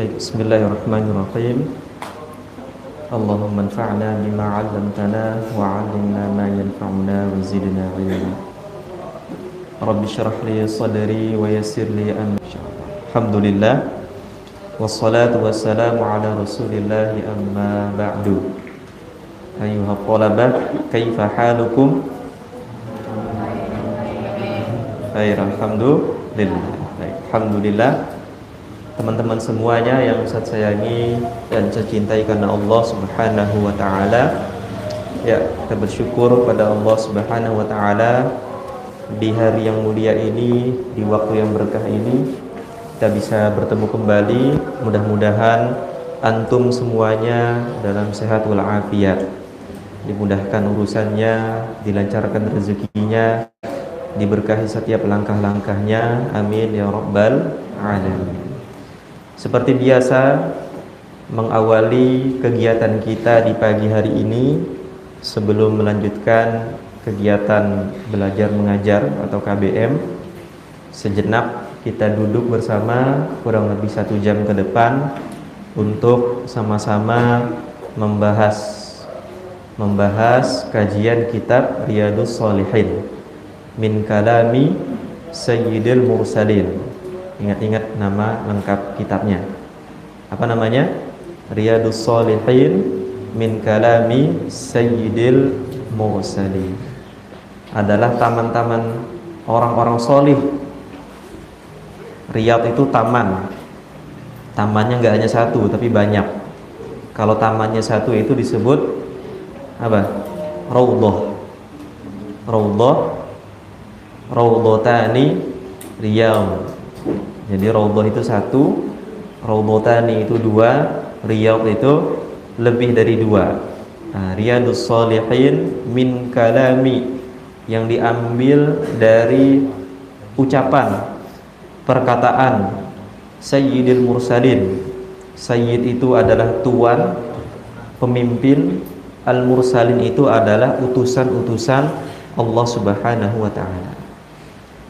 Bismillahirrahmanirrahim. Allahumma anfa'na bima 'allamtana wa 'allimna ma yanfa'una wa zidna 'ilma. Rabbi shrah li sadri wa yassir li amri. Alhamdulillah wassalatu wassalamu ala Rasulillah amma ba'du. Ayyuha thalabah, kaifa halukum? Khair, alhamdulillah. Alhamdulillah. Teman-teman semuanya yang saya sayangi dan saya cintai karena Allah Subhanahu wa taala. Ya, kita bersyukur pada Allah Subhanahu wa taala di hari yang mulia ini, di waktu yang berkah ini kita bisa bertemu kembali. Mudah-mudahan antum semuanya dalam sehat walafiat, dimudahkan urusannya, dilancarkan rezekinya, diberkahi setiap langkah-langkahnya. Amin ya rabbal alamin. Seperti biasa, mengawali kegiatan kita di pagi hari ini, sebelum melanjutkan kegiatan belajar mengajar atau KBM, sejenak kita duduk bersama kurang lebih 1 jam ke depan untuk sama-sama membahas kajian kitab Riyadhus Shalihin min kalami Sayyidil Mursalin. Ingat-ingat nama lengkap kitabnya. Apa namanya? Riyadhus Shalihin min kalami Sayyidil Mursalin. Adalah taman-taman orang-orang solih. Riyadh itu taman. Tamannya nggak hanya satu, tapi banyak. Kalau tamannya satu itu disebut apa? Raudhah. Raudhatani Riyadh. Jadi raudhah itu satu, raudhatani itu dua, riyadh itu lebih dari dua. Nah, Riyadhus Shalihin min kalami, yang diambil dari ucapan, perkataan Sayyidil Mursalin. Sayyid itu adalah tuan, pemimpin. Al-Mursalin itu adalah utusan-utusan Allah Subhanahu wa ta'ala,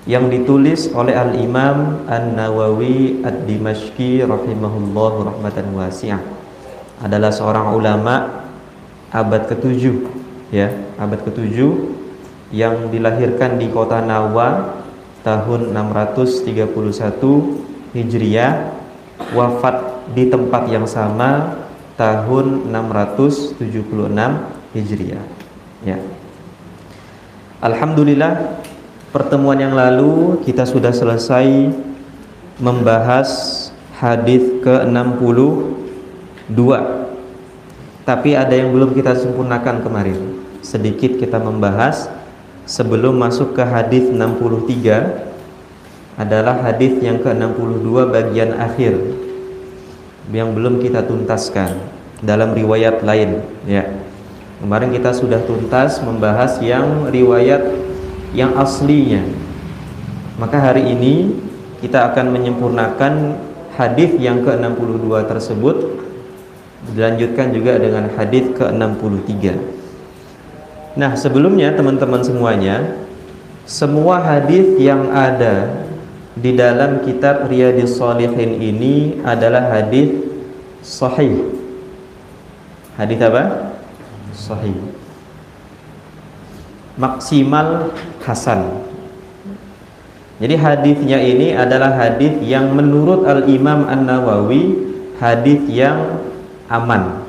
yang ditulis oleh Al-Imam An-Nawawi Ad-Dimashqi rahimahullahu rahmatan wasi'ah. Adalah seorang ulama abad ke-7, ya, abad ke-7, yang dilahirkan di kota Nawa tahun 631 Hijriah, wafat di tempat yang sama tahun 676 Hijriah. Ya. Alhamdulillah, pertemuan yang lalu kita sudah selesai membahas hadis ke-62. Tapi ada yang belum kita sempurnakan kemarin. Sedikit kita membahas sebelum masuk ke hadis 63. Adalah hadis yang ke-62 bagian akhir yang belum kita tuntaskan dalam riwayat lain, ya. Kemarin kita sudah tuntas membahas yang riwayat yang aslinya. Maka hari ini kita akan menyempurnakan hadis yang ke-62 tersebut, dilanjutkan juga dengan hadis ke-63. Nah, sebelumnya teman-teman semuanya, semua hadis yang ada di dalam kitab Riyadhus Shalihin ini adalah hadis sahih. Hadis apa? Sahih. Maksimal hasan. Jadi hadisnya ini adalah hadis yang menurut Al-Imam An-Nawawi hadis yang aman.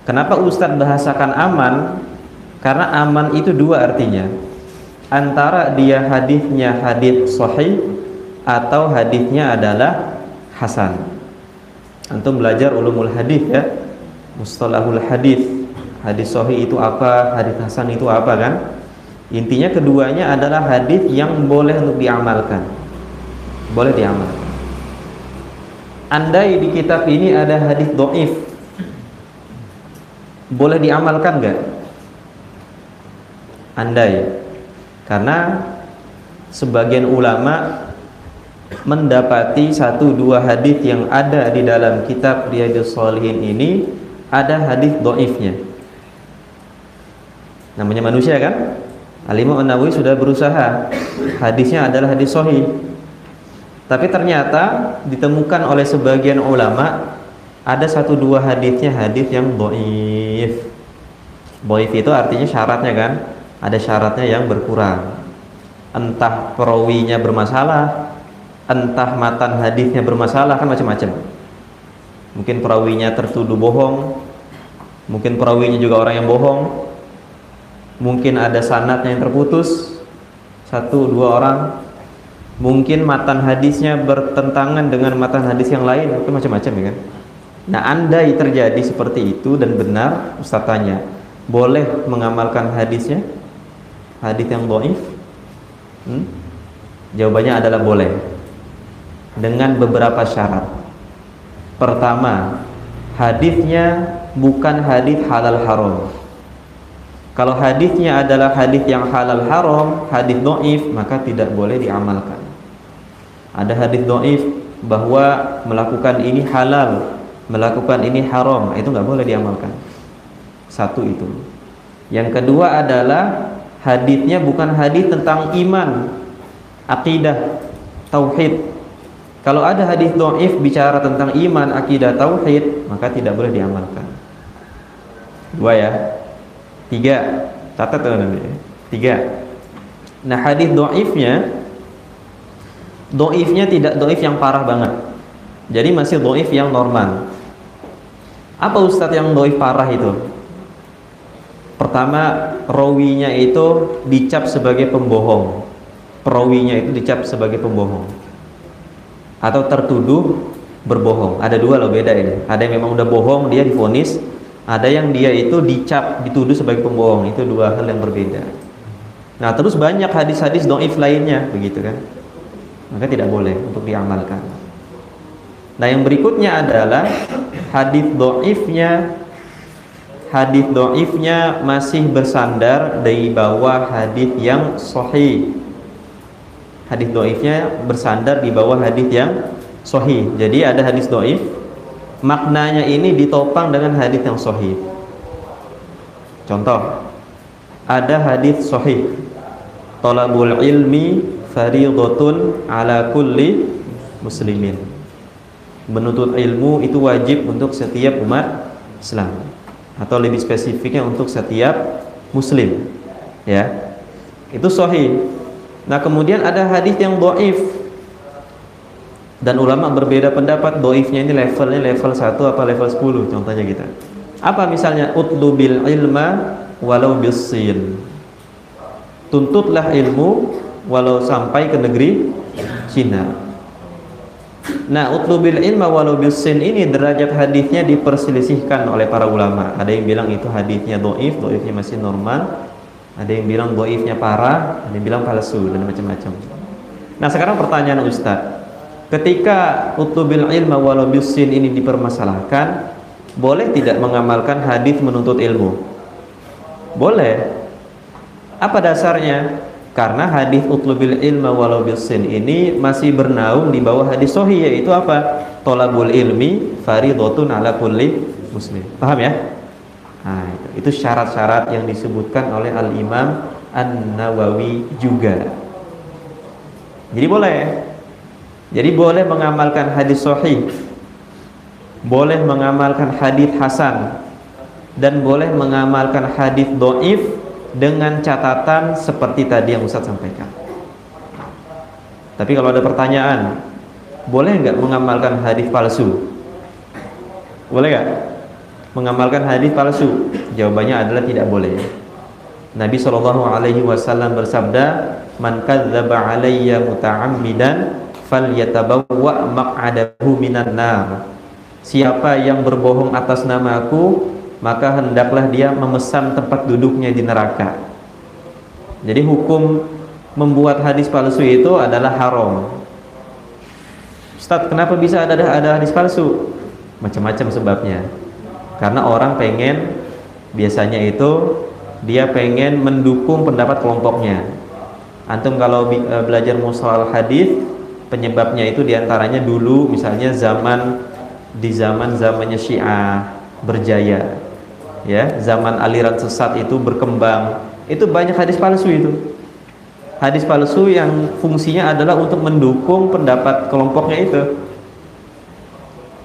Kenapa Ustadz bahasakan aman? Karena aman itu dua artinya. antara dia hadisnya hadis sahih atau hadisnya adalah hasan. Antum belajar ulumul hadis ya, mustalahul hadis. Hadis sahih itu apa, hadis hasan itu apa kan? Intinya keduanya adalah hadis yang boleh untuk diamalkan. Boleh diamalkan. Andai di kitab ini ada hadis dhaif, boleh diamalkan enggak? Andai. Karena sebagian ulama mendapati 1-2 hadis yang ada di dalam kitab Riyadhus Shalihin ini ada hadis dhaifnya. Namanya manusia kan? Al-Imam An-Nawawi sudah berusaha, hadisnya adalah hadis sahih. Tapi ternyata ditemukan oleh sebagian ulama ada 1-2 hadisnya hadis yang dhaif. Dhaif itu artinya syaratnya kan? Ada syaratnya yang berkurang. Entah perawinya bermasalah, entah matan hadisnya bermasalah, kan macam-macam. Mungkin perawinya tertuduh bohong, mungkin perawinya juga orang yang bohong, mungkin ada sanadnya yang terputus 1-2 orang, mungkin matan hadisnya bertentangan dengan matan hadis yang lain, itu macam-macam ya kan. Nah, andai terjadi seperti itu dan benar, Ustaz tanya, boleh mengamalkan hadisnya, hadis yang dhaif? Jawabannya adalah boleh, dengan beberapa syarat. Pertama, hadisnya bukan hadis halal haram. Kalau hadisnya adalah hadis yang halal haram, hadis dhaif, maka tidak boleh diamalkan. Ada hadis dhaif bahwa melakukan ini halal, melakukan ini haram, itu nggak boleh diamalkan. Satu itu. Yang kedua adalah hadisnya bukan hadis tentang iman, akidah, tauhid. Kalau ada hadis dhaif bicara tentang iman, akidah, tauhid, maka tidak boleh diamalkan. 2 ya. 3, catat nanti. 3. Nah, hadis dhaifnya tidak dhaif yang parah banget. Jadi masih dhaif yang normal. Apa Ustadz yang dhaif parah itu? Pertama, rawinya itu dicap sebagai pembohong. Perawinya itu dicap sebagai pembohong atau tertuduh berbohong. Ada 2 loh, beda ini. Ada yang memang udah bohong, dia divonis. Ada yang dia itu dicap, dituduh sebagai pembohong. Itu 2 hal yang berbeda. Nah, terus banyak hadis-hadis dhaif lainnya, begitu kan? Maka tidak boleh untuk diamalkan. Nah, yang berikutnya adalah hadis dhaifnya masih bersandar di bawah hadis yang sahih. Hadis dhaifnya bersandar di bawah hadis yang sahih. Jadi ada hadis dhaif, maknanya ini ditopang dengan hadis yang sahih. Contoh, ada hadis sahih, talabul ilmi fardhatun ala kulli muslimin. Menuntut ilmu itu wajib untuk setiap umat Islam, atau lebih spesifiknya untuk setiap muslim, ya. Itu sahih. Nah, kemudian ada hadis yang dhaif. Dan ulama berbeda pendapat, dhaifnya ini levelnya level 1 apa level 10 contohnya kita. Apa misalnya? Utlubil ilma walau bisin. Tuntutlah ilmu walau sampai ke negeri Cina. Nah, utlubil ilma walau bisin ini derajat hadisnya diperselisihkan oleh para ulama. Ada yang bilang itu hadisnya dhaif, dhaifnya masih normal. Ada yang bilang dhaifnya parah, ada yang bilang palsu, dan macam-macam. Nah, sekarang pertanyaan Ustaz, ketika utlubil ilma walau bisin ini dipermasalahkan, boleh tidak mengamalkan hadis menuntut ilmu? Boleh. Apa dasarnya? Karena hadis utlubil ilma walau bisin ini masih bernaung di bawah hadis sahih, yaitu apa? Thalabul ilmi fardhatun ala kulli muslim. Paham ya? Nah, itu syarat-syarat yang disebutkan oleh Al-Imam An-Nawawi juga. Jadi boleh. Jadi boleh mengamalkan hadis sahih, boleh mengamalkan hadis hasan, dan boleh mengamalkan hadis dhaif dengan catatan seperti tadi yang Ustaz sampaikan. Tapi kalau ada pertanyaan, boleh nggak mengamalkan hadis palsu? Boleh nggak mengamalkan hadis palsu? Jawabannya adalah tidak boleh. Nabi Shallallahu Alaihi Wasallam bersabda, "Man kadzdzaba alayya muta'ammidan falyatabawwa maq'adahu minan nar." Siapa yang berbohong atas namaku, maka hendaklah dia memesan tempat duduknya di neraka. Jadi hukum membuat hadis palsu itu adalah haram. Ustaz, kenapa bisa ada hadis palsu? Macam-macam sebabnya. Karena orang pengen, biasanya itu dia pengen mendukung pendapat kelompoknya. Antum kalau belajar mustalah hadis, penyebabnya itu diantaranya dulu misalnya zamannya Syiah berjaya, ya, zaman aliran sesat itu berkembang, itu banyak hadis palsu itu. Hadis palsu yang fungsinya adalah untuk mendukung pendapat kelompoknya itu.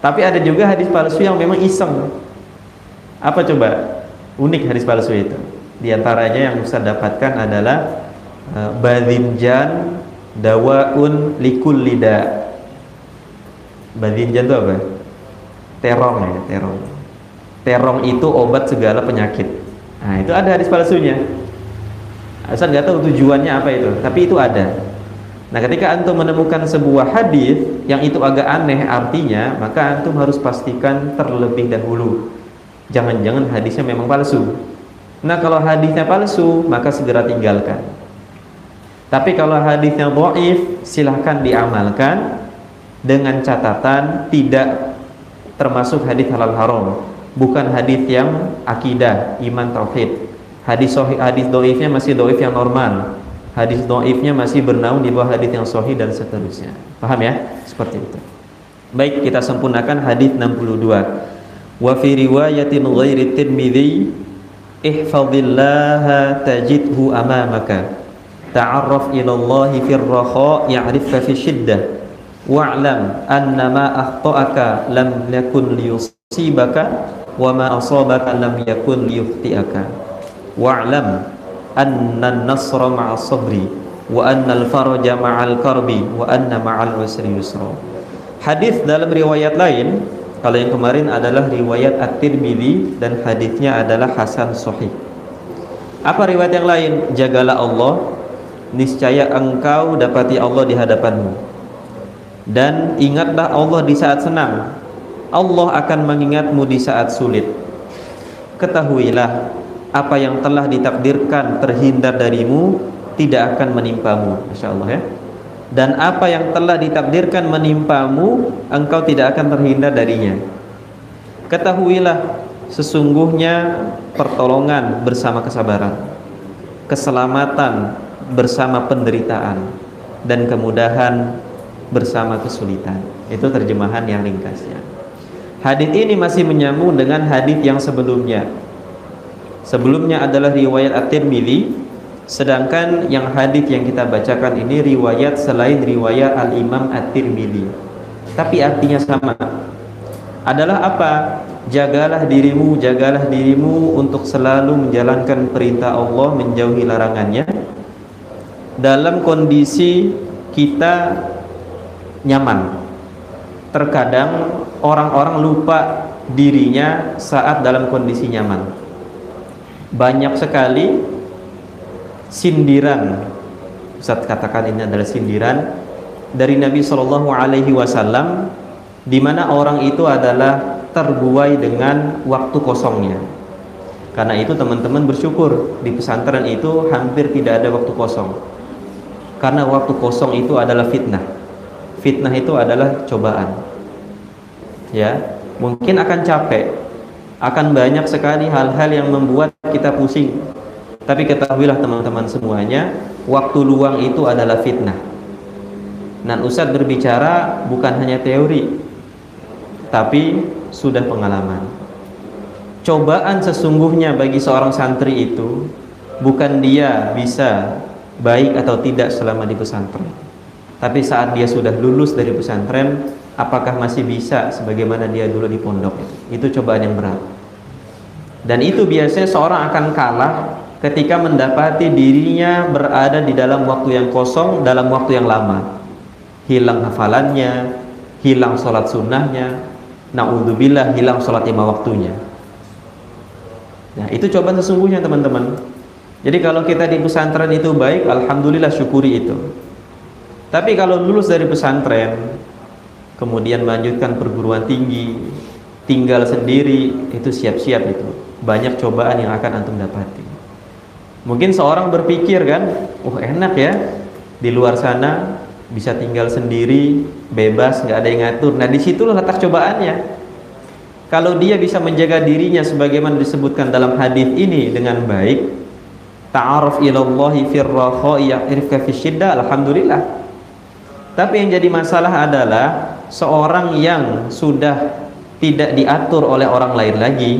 Tapi ada juga hadis palsu yang memang iseng. Apa coba? Unik hadis palsu itu. Di antaranya yang Ustaz dapatkan adalah badhinjan dawaun likul lida. Badhinjan itu apa? Terong ya, terong. Terong itu obat segala penyakit. Nah, itu ada hadis palsunya. Ustaz nggak tahu tujuannya apa itu, tapi itu ada. Nah, ketika antum menemukan sebuah hadis yang itu agak aneh artinya, maka antum harus pastikan terlebih dahulu. Jangan-jangan hadisnya memang palsu. Nah, kalau hadisnya palsu, maka segera tinggalkan. Tapi kalau hadisnya dhaif, silahkan diamalkan dengan catatan tidak termasuk hadis halal haram, bukan hadis yang akidah, iman, tauhid. Hadis sahih, hadis dhaifnya masih dhaif yang normal. Hadis dhaifnya masih bernaung di bawah hadis yang sahih dan seterusnya. Paham ya? Seperti itu. Baik, kita sempurnakan hadis 62. Wa fi riwayatin ghairi Tirmidzi ihfazillaha tajidhu amamaka ta'arraf ila Allah fir rakha ya'rifka fi shiddah wa'lam anna ma akhta'aka lam yakun liyusibaka wa ma asabaka lam yakun liyukhti'aka wa'lam anna an-nasra ma'as sabri wa anna al-faraja ma'al karbi wa anna ma'al usri yusra. Hadis dalam riwayat lain, kalau yang kemarin adalah riwayat At-Tirmidzi dan hadisnya adalah hasan sahih. Apa riwayat yang lain? Jagalah Allah, niscaya engkau dapati Allah di hadapanmu. Dan ingatlah Allah di saat senang. Allah akan mengingatmu di saat sulit. Ketahuilah apa yang telah ditakdirkan terhindar darimu tidak akan menimpamu. Masya Allah ya. Dan apa yang telah ditakdirkan menimpamu, engkau tidak akan terhindar darinya. Ketahuilah sesungguhnya pertolongan bersama kesabaran, keselamatan bersama penderitaan, dan kemudahan bersama kesulitan. Itu terjemahan yang ringkasnya. Hadis ini masih menyambung dengan hadis yang sebelumnya. Sebelumnya adalah riwayat At-Tirmidzi, sedangkan yang hadis yang kita bacakan ini riwayat selain riwayat Al-Imam At-Tirmidzi. Tapi artinya sama. Adalah apa? Jagalah dirimu untuk selalu menjalankan perintah Allah, menjauhi larangannya. Dalam kondisi kita nyaman. Terkadang orang-orang lupa dirinya saat dalam kondisi nyaman. Banyak sekali sindiran, Ustaz katakan ini adalah sindiran dari Nabi Shallallahu Alaihi Wasallam, di mana orang itu adalah terbuai dengan waktu kosongnya. Karena itu teman-teman bersyukur di pesantren itu hampir tidak ada waktu kosong. Karena waktu kosong itu adalah fitnah. Fitnah itu adalah cobaan. Ya, mungkin akan capek, akan banyak sekali hal-hal yang membuat kita pusing. Tapi ketahuilah teman-teman semuanya, waktu luang itu adalah fitnah. Dan Ustaz berbicara bukan hanya teori, tapi sudah pengalaman. Cobaan sesungguhnya bagi seorang santri itu bukan dia bisa baik atau tidak selama di pesantren, tapi saat dia sudah lulus dari pesantren, apakah masih bisa sebagaimana dia dulu di pondok. Itu cobaan yang berat. Dan itu biasanya seorang akan kalah ketika mendapati dirinya berada di dalam waktu yang kosong, dalam waktu yang lama. Hilang hafalannya, hilang sholat sunnahnya, na'udzubillah, hilang sholat 5 waktunya. Nah, itu cobaan sesungguhnya teman-teman. Jadi kalau kita di pesantren itu baik, alhamdulillah syukuri itu. Tapi kalau lulus dari pesantren, kemudian melanjutkan perguruan tinggi, tinggal sendiri, itu siap-siap itu. Banyak cobaan yang akan antum dapati. Mungkin seorang berpikir kan, enak ya, di luar sana bisa tinggal sendiri, bebas, nggak ada yang ngatur. Nah disitulah letak cobaannya. Kalau dia bisa menjaga dirinya sebagaimana disebutkan dalam hadis ini dengan baik, ta'aruf ilallahi firrakhai ya'rifka fisyiddah, alhamdulillah. Tapi yang jadi masalah adalah seorang yang sudah tidak diatur oleh orang lain lagi,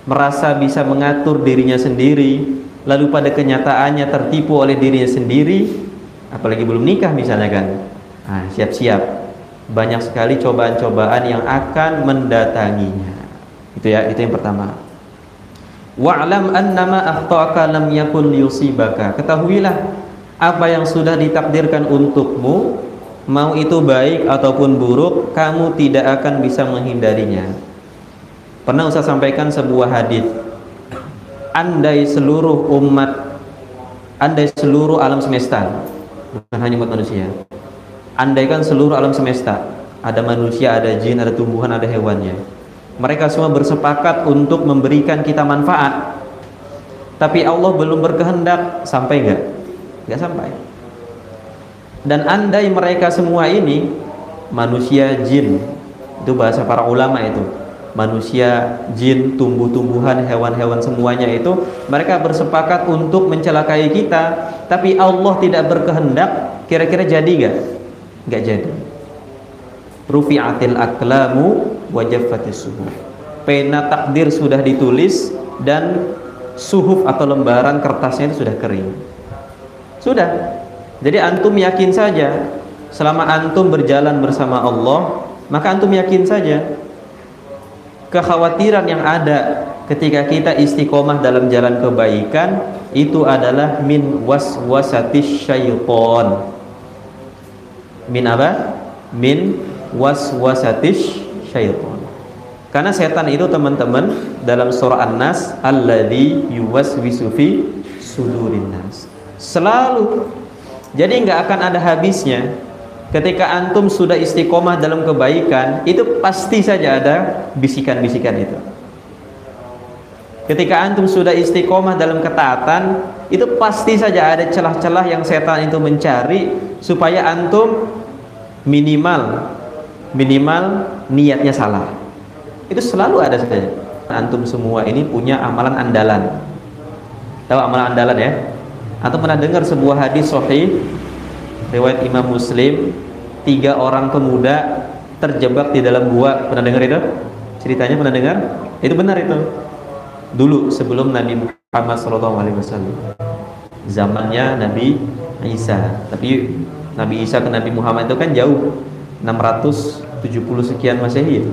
merasa bisa mengatur dirinya sendiri, lalu pada kenyataannya tertipu oleh dirinya sendiri, apalagi belum nikah misalnya kan. Nah, siap-siap. Banyak sekali cobaan-cobaan yang akan mendatanginya. Itu ya, itu yang pertama. Wa'lam annama akhta'aka lam yakun liyusibaka. Ketahuilah apa yang sudah ditakdirkan untukmu, mau itu baik ataupun buruk, kamu tidak akan bisa menghindarinya. Pernah Ustaz sampaikan sebuah hadis. Andai seluruh alam semesta, bukan hanya umat manusia, andaikan seluruh alam semesta, ada manusia, ada jin, ada tumbuhan, ada hewannya, mereka semua bersepakat untuk memberikan kita manfaat, tapi Allah belum berkehendak, sampai nggak sampai. Dan andai mereka semua ini, manusia, jin, itu bahasa para ulama itu, manusia, jin, tumbuh-tumbuhan, hewan-hewan semuanya itu, mereka bersepakat untuk mencelakai kita, tapi Allah tidak berkehendak, kira-kira jadi nggak jadi. Rufi'atil aqlamu wa jaffatis suhuf. Pena takdir sudah ditulis dan suhuf atau lembaran kertasnya itu sudah kering. Sudah. Jadi antum yakin saja, selama antum berjalan bersama Allah, maka antum yakin saja kekhawatiran yang ada ketika kita istiqomah dalam jalan kebaikan itu adalah min waswasatis syaiton. Min apa? Min waswasatis syaiton. Karena setan itu teman-teman dalam surah An-Nas, alladzi yuwaswisu fi sudurin nas. Selalu. Jadi nggak akan ada habisnya. Ketika antum sudah istiqomah dalam kebaikan, itu pasti saja ada bisikan-bisikan itu. Ketika antum sudah istiqomah dalam ketaatan, itu pasti saja ada celah-celah yang setan itu mencari supaya antum minimal niatnya salah. Itu selalu ada saja. Antum semua ini punya amalan andalan. Tahu amalan andalan ya? Antum pernah dengar sebuah hadis sahih riwayat Imam Muslim, 3 orang pemuda terjebak di dalam gua. Pernah dengar itu? Ceritanya pernah dengar? Itu benar itu. Dulu sebelum Nabi Muhammad SAW, zamannya Nabi Isa. Tapi Nabi Isa ke Nabi Muhammad itu kan jauh, 670 sekian Masehi itu.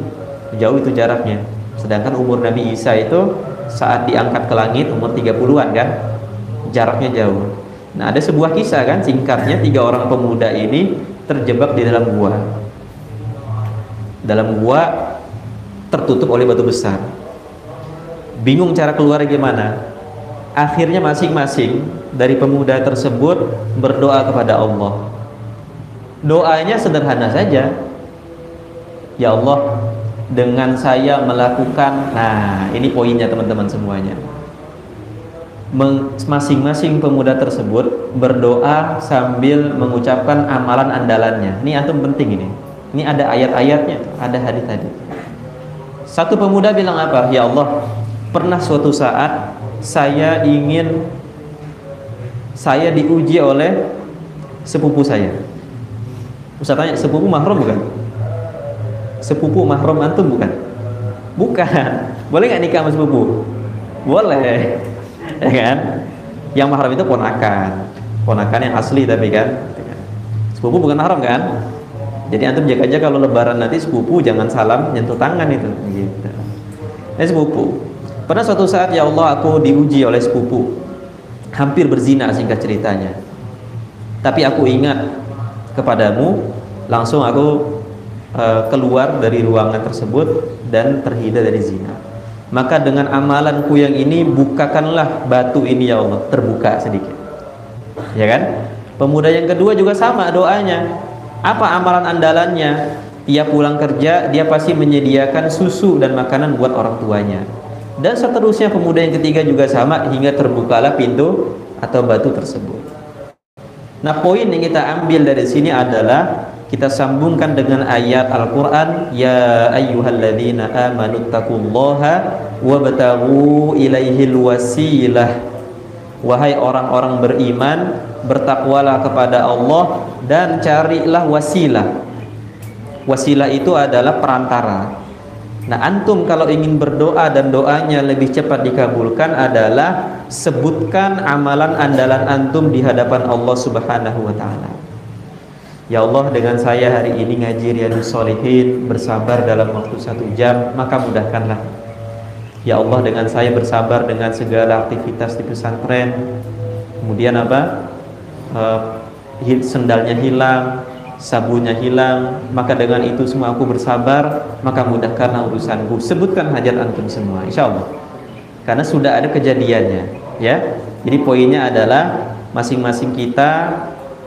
Jauh itu jaraknya. Sedangkan umur Nabi Isa itu saat diangkat ke langit umur 30-an kan, jaraknya jauh. Nah ada sebuah kisah kan, singkatnya 3 orang pemuda ini terjebak di dalam gua. Dalam gua tertutup oleh batu besar. Bingung cara keluar gimana. Akhirnya masing-masing dari pemuda tersebut berdoa kepada Allah. Doanya sederhana saja. Ya Allah, dengan saya melakukan, nah ini poinnya teman-teman semuanya, masing-masing pemuda tersebut berdoa sambil mengucapkan amalan andalannya. Ini antum penting ini. Ini ada ayat-ayatnya, ada hadis-hadis. Satu pemuda bilang apa? Ya Allah, pernah suatu saat saya diuji oleh sepupu saya. Ustaz tanya, sepupu mahram bukan? Sepupu mahram antum bukan? Bukan. Boleh nggak nikah sama sepupu? Boleh. Ya kan? Yang mahram itu ponakan yang asli tapi kan. Sepupu bukan mahram kan? Jadi antum jaga aja kalau lebaran nanti sepupu jangan salam nyentuh tangan itu gitu. Ini sepupu. Pernah suatu saat ya Allah aku diuji oleh sepupu. Hampir berzina singkat ceritanya. Tapi aku ingat kepadamu, langsung aku keluar dari ruangan tersebut dan terhindar dari zina. maka dengan amalanku yang ini bukakanlah batu ini ya Allah, terbuka sedikit. Ya kan? Pemuda yang kedua juga sama doanya. Apa amalan andalannya? Tiap pulang kerja dia pasti menyediakan susu dan makanan buat orang tuanya. Dan seterusnya pemuda yang ketiga juga sama hingga terbukalah pintu atau batu tersebut. Nah, poin yang kita ambil dari sini adalah kita sambungkan dengan ayat Al-Qur'an, ya ayyuhalladzina amanu taqullaha wabtaghu ilaihil wasilah. Wahai orang-orang beriman, bertakwalah kepada Allah dan carilah wasilah. Wasilah itu adalah perantara. Nah, antum kalau ingin berdoa dan doanya lebih cepat dikabulkan adalah sebutkan amalan andalan antum di hadapan Allah Subhanahu wa taala. Ya Allah, dengan saya hari ini ngaji Riyadhus Shalihin bersabar dalam waktu 1 jam, maka mudahkanlah. Ya Allah, dengan saya bersabar dengan segala aktivitas di pesantren, kemudian sendalnya hilang, sabunnya hilang, maka dengan itu semua aku bersabar, maka mudahkanlah urusanku. Sebutkan hajat antum semua, insya Allah, karena sudah ada kejadiannya, ya. Jadi poinnya adalah masing-masing kita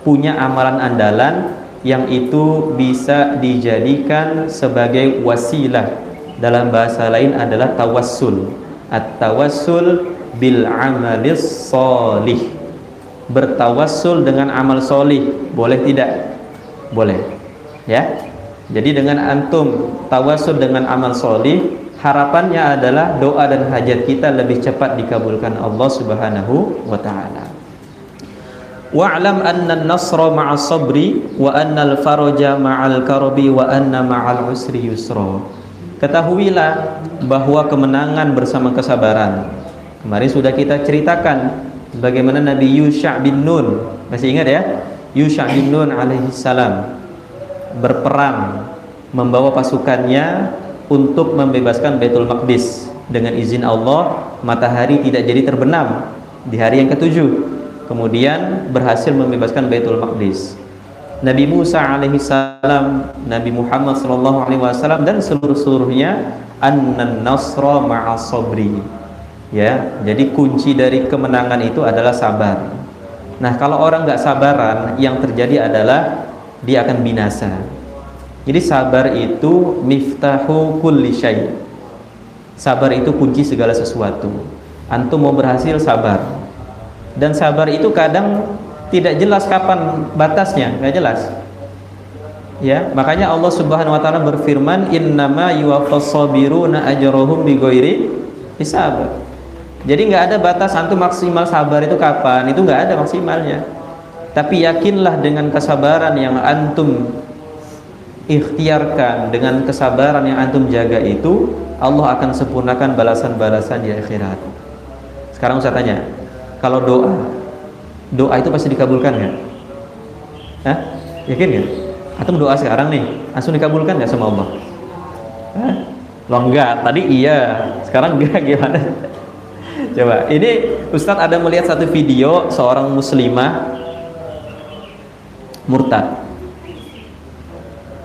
punya amalan andalan yang itu bisa dijadikan sebagai wasilah. Dalam bahasa lain adalah tawassul. At-tawassul bil amalis sholih. Bertawassul dengan amal solih, boleh tidak? Boleh, ya. Jadi dengan antum tawassul dengan amal solih, harapannya adalah doa dan hajat kita lebih cepat dikabulkan Allah Subhanahu wa ta'ala. Wa'lam anna an-nasra ma'as sabri wa anna al-faraja ma'al karbi wa anna ma'al usri yusra. Ketahuilah bahwa kemenangan bersama kesabaran. Kemarin sudah kita ceritakan bagaimana Nabi Yusha' bin Nun, masih ingat ya? Yusha' bin Nun alaihi salam berperang membawa pasukannya untuk membebaskan Baitul Maqdis. Dengan izin Allah, matahari tidak jadi terbenam di hari yang ke-7. Kemudian berhasil membebaskan Baitul Maqdis. Nabi Musa alaihi salam, Nabi Muhammad sallallahu alaihi wasallam dan seluruhnya annan nasra ma'as sabri. Ya, jadi kunci dari kemenangan itu adalah sabar. Nah, kalau orang nggak sabaran, yang terjadi adalah dia akan binasa. Jadi sabar itu miftahu kulli syai'. Sabar itu kunci segala sesuatu. Antum mau berhasil, sabar. Dan sabar itu kadang tidak jelas kapan batasnya, nggak jelas. Ya, makanya Allah Subhanahu wa taala berfirman, innama yuwaffas sabiruna ajrahum bighairi hisab. Jadi nggak ada batas antum maksimal sabar itu kapan, itu nggak ada maksimalnya. Tapi yakinlah dengan kesabaran yang antum ikhtiarkan, dengan kesabaran yang antum jaga itu, Allah akan sempurnakan balasan-balasan di akhirat. Sekarang saya tanya, kalau doa itu pasti dikabulkan nggak? Hah? Yakin nggak? Antum doa sekarang nih, langsung dikabulkan nggak sama Allah? Hah? Loh enggak, tadi iya, sekarang enggak, gimana? Coba, ini Ustadz ada melihat satu video seorang muslimah murtad.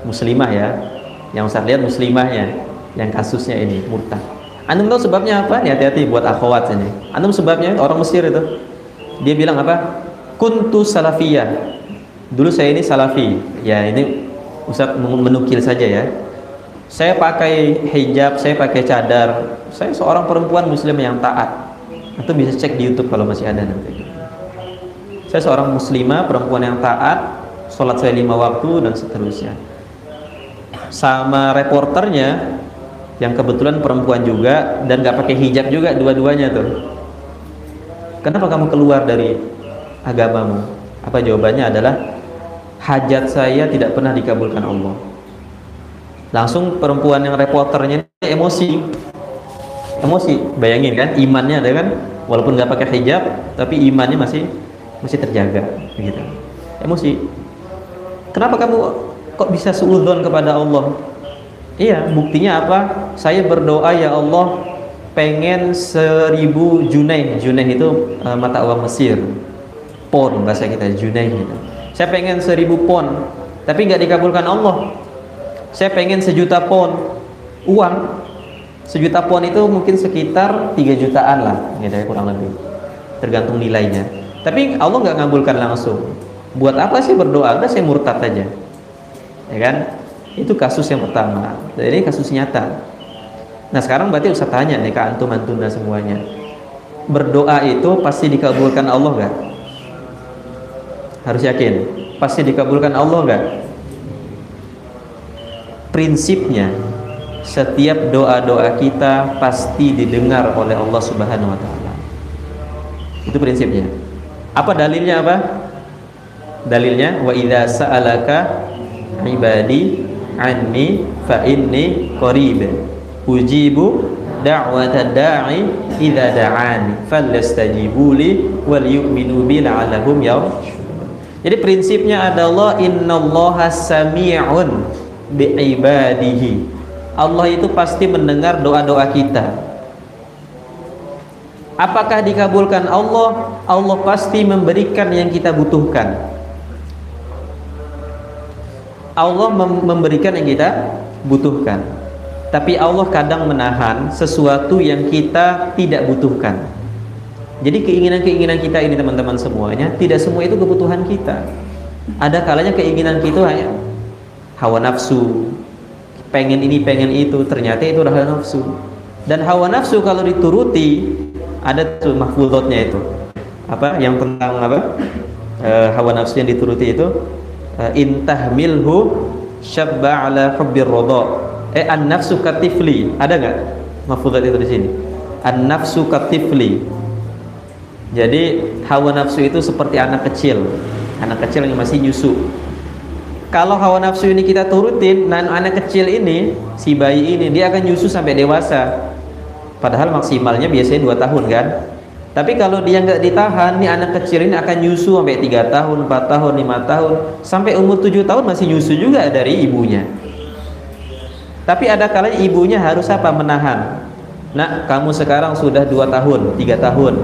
Muslimah ya, yang Ustadz lihat muslimahnya, yang kasusnya ini murtad. Antum tahu sebabnya apa? Nih, hati-hati buat akhwat ini. Antum sebabnya orang Mesir itu, dia bilang apa? Kuntu salafiyah. Dulu saya ini salafi. Ya, ini Ustadz menukil saja ya. Saya pakai hijab, saya pakai cadar. Saya seorang perempuan muslim yang taat. Atau bisa cek di YouTube kalau masih ada nanti. Saya seorang muslimah, perempuan yang taat, sholat saya 5 waktu dan seterusnya. Sama reporternya yang kebetulan perempuan juga dan gak pakai hijab juga, dua-duanya tuh. Kenapa kamu keluar dari agamamu? Apa jawabannya adalah hajat saya tidak pernah dikabulkan Allah. Langsung perempuan yang reporternya emosi, bayangin kan, imannya ada kan, walaupun nggak pakai hijab, tapi imannya masih terjaga, begitu. Emosi. Kenapa kamu kok bisa suudzon kepada Allah? Iya, buktinya apa? Saya berdoa, ya Allah, pengen 1000 junaih. Junaih itu mata uang Mesir, pon bahasa kita, junaih gitu. Saya pengen 1000 pon, tapi nggak dikabulkan Allah. Saya pengen 1.000.000 pon uang, 1 juta pon itu mungkin sekitar 3 jutaan lah, gitu ya, kurang lebih, tergantung nilainya. Tapi Allah nggak ngabulkan langsung. Buat apa sih berdoa? Udah saya murtad aja, ya kan? Itu kasus yang pertama. Jadi kasus nyata. Nah sekarang berarti usah tanya nih ke antum-antuna semuanya, berdoa itu pasti dikabulkan Allah nggak? Harus yakin pasti dikabulkan Allah nggak? Prinsipnya setiap doa-doa kita pasti didengar oleh Allah Subhanahu wa taala. Itu prinsipnya. Apa dalilnya apa? Dalilnya wa idza sa'alaka ibadi anni fa inni qarib ujibu da'watad da'i idza da'ani falyastajibu li wal yu'minu bi la'allahum yarshudun. Jadi prinsipnya adalah innallaha sami'un bi ibadihi. Allah itu pasti mendengar doa-doa kita. Apakah dikabulkan Allah? Allah pasti memberikan yang kita butuhkan. Allah memberikan yang kita butuhkan. Tapi Allah kadang menahan sesuatu yang kita tidak butuhkan. Jadi keinginan-keinginan kita ini teman-teman semuanya, tidak semua itu kebutuhan kita. Ada kalanya keinginan kita hanya hawa nafsu, pengen ini pengen itu, ternyata itu adalah hawa nafsu. Dan hawa nafsu kalau dituruti, ada tuh mahfuzatnya itu apa yang tentang apa, hawa nafsu yang dituruti itu, intahmilhu syabba ala hubbir radha, an nafsu katifli, ada nggak mahfuzat itu di sini? An nafsu katifli. Jadi hawa nafsu itu seperti anak kecil yang masih nyusu. Kalau hawa nafsu ini kita turutin, nah anak kecil ini, si bayi ini, dia akan nyusu sampai dewasa. Padahal maksimalnya biasanya 2 tahun kan. Tapi kalau dia nggak ditahan, nih anak kecil ini akan nyusu sampai 3 tahun, 4 tahun, 5 tahun, sampai umur 7 tahun masih nyusu juga dari ibunya. Tapi ada kalanya ibunya harus apa? Menahan. Nak, kamu sekarang sudah 2 tahun, 3 tahun.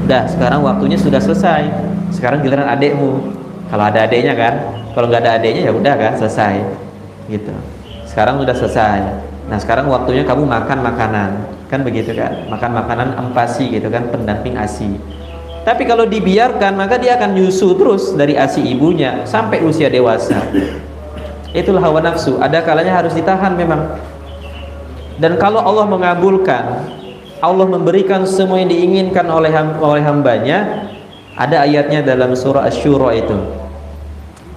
Udah, sekarang waktunya sudah selesai. Sekarang giliran adekmu. Kalau ada adeknya kan. Kalau nggak ada adeknya ya udah kan, selesai. Gitu. Sekarang sudah selesai. Nah, sekarang waktunya kamu makan makanan. Kan begitu kan? Makan makanan empasi gitu kan, pendamping ASI. Tapi kalau dibiarkan, maka dia akan nyusu terus dari ASI ibunya sampai usia dewasa. Itulah hawa nafsu. Ada kalanya harus ditahan memang. Dan kalau Allah mengabulkan, Allah memberikan semua yang diinginkan oleh hambanya, ada ayatnya dalam surah Asy-Syura itu.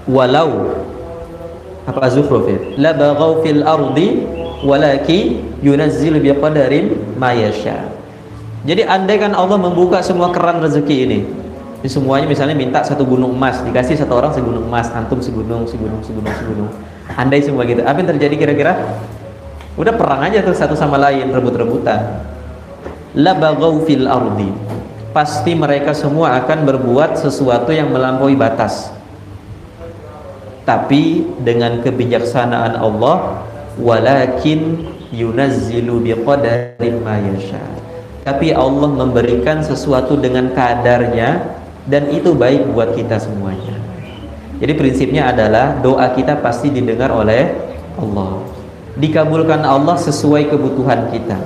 Walau apa Zukhruf la baghaw fil ardi walaki yunazzilu biqadarin ma yasha. Jadi andaikan Allah membuka semua keran rezeki ini, semuanya misalnya minta 1 gunung emas, dikasih 1 orang segunung emas, antum segunung. Andai semua gitu, apa yang terjadi kira-kira? Udah perang aja tuh satu sama lain, rebut-rebutan. La baghaw fil ardi, pasti mereka semua akan berbuat sesuatu yang melampaui batas. Tapi dengan kebijaksanaan Allah, walakin yunazzilu biqadarin ma yasha. Tapi Allah memberikan sesuatu dengan kadarnya, dan itu baik buat kita semuanya. Jadi prinsipnya adalah doa kita pasti didengar oleh Allah, dikabulkan Allah sesuai kebutuhan kita.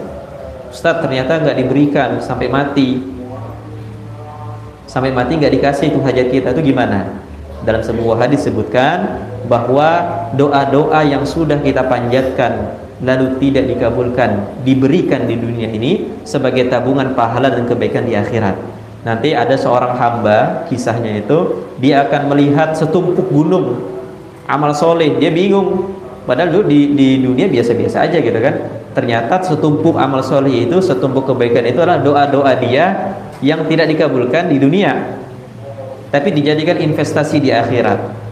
Ustaz, ternyata nggak diberikan sampai mati nggak dikasih itu hajat kita, itu gimana? Dalam sebuah hadis sebutkan bahwa doa-doa yang sudah kita panjatkan lalu tidak dikabulkan, diberikan di dunia ini sebagai tabungan pahala dan kebaikan di akhirat. Nanti ada seorang hamba, kisahnya itu, dia akan melihat setumpuk gunung amal soleh, dia bingung. Padahal dulu di dunia biasa-biasa aja gitu kan. Ternyata setumpuk amal soleh itu, setumpuk kebaikan itu adalah doa-doa dia yang tidak dikabulkan di dunia, tapi dijadikan investasi di akhirat.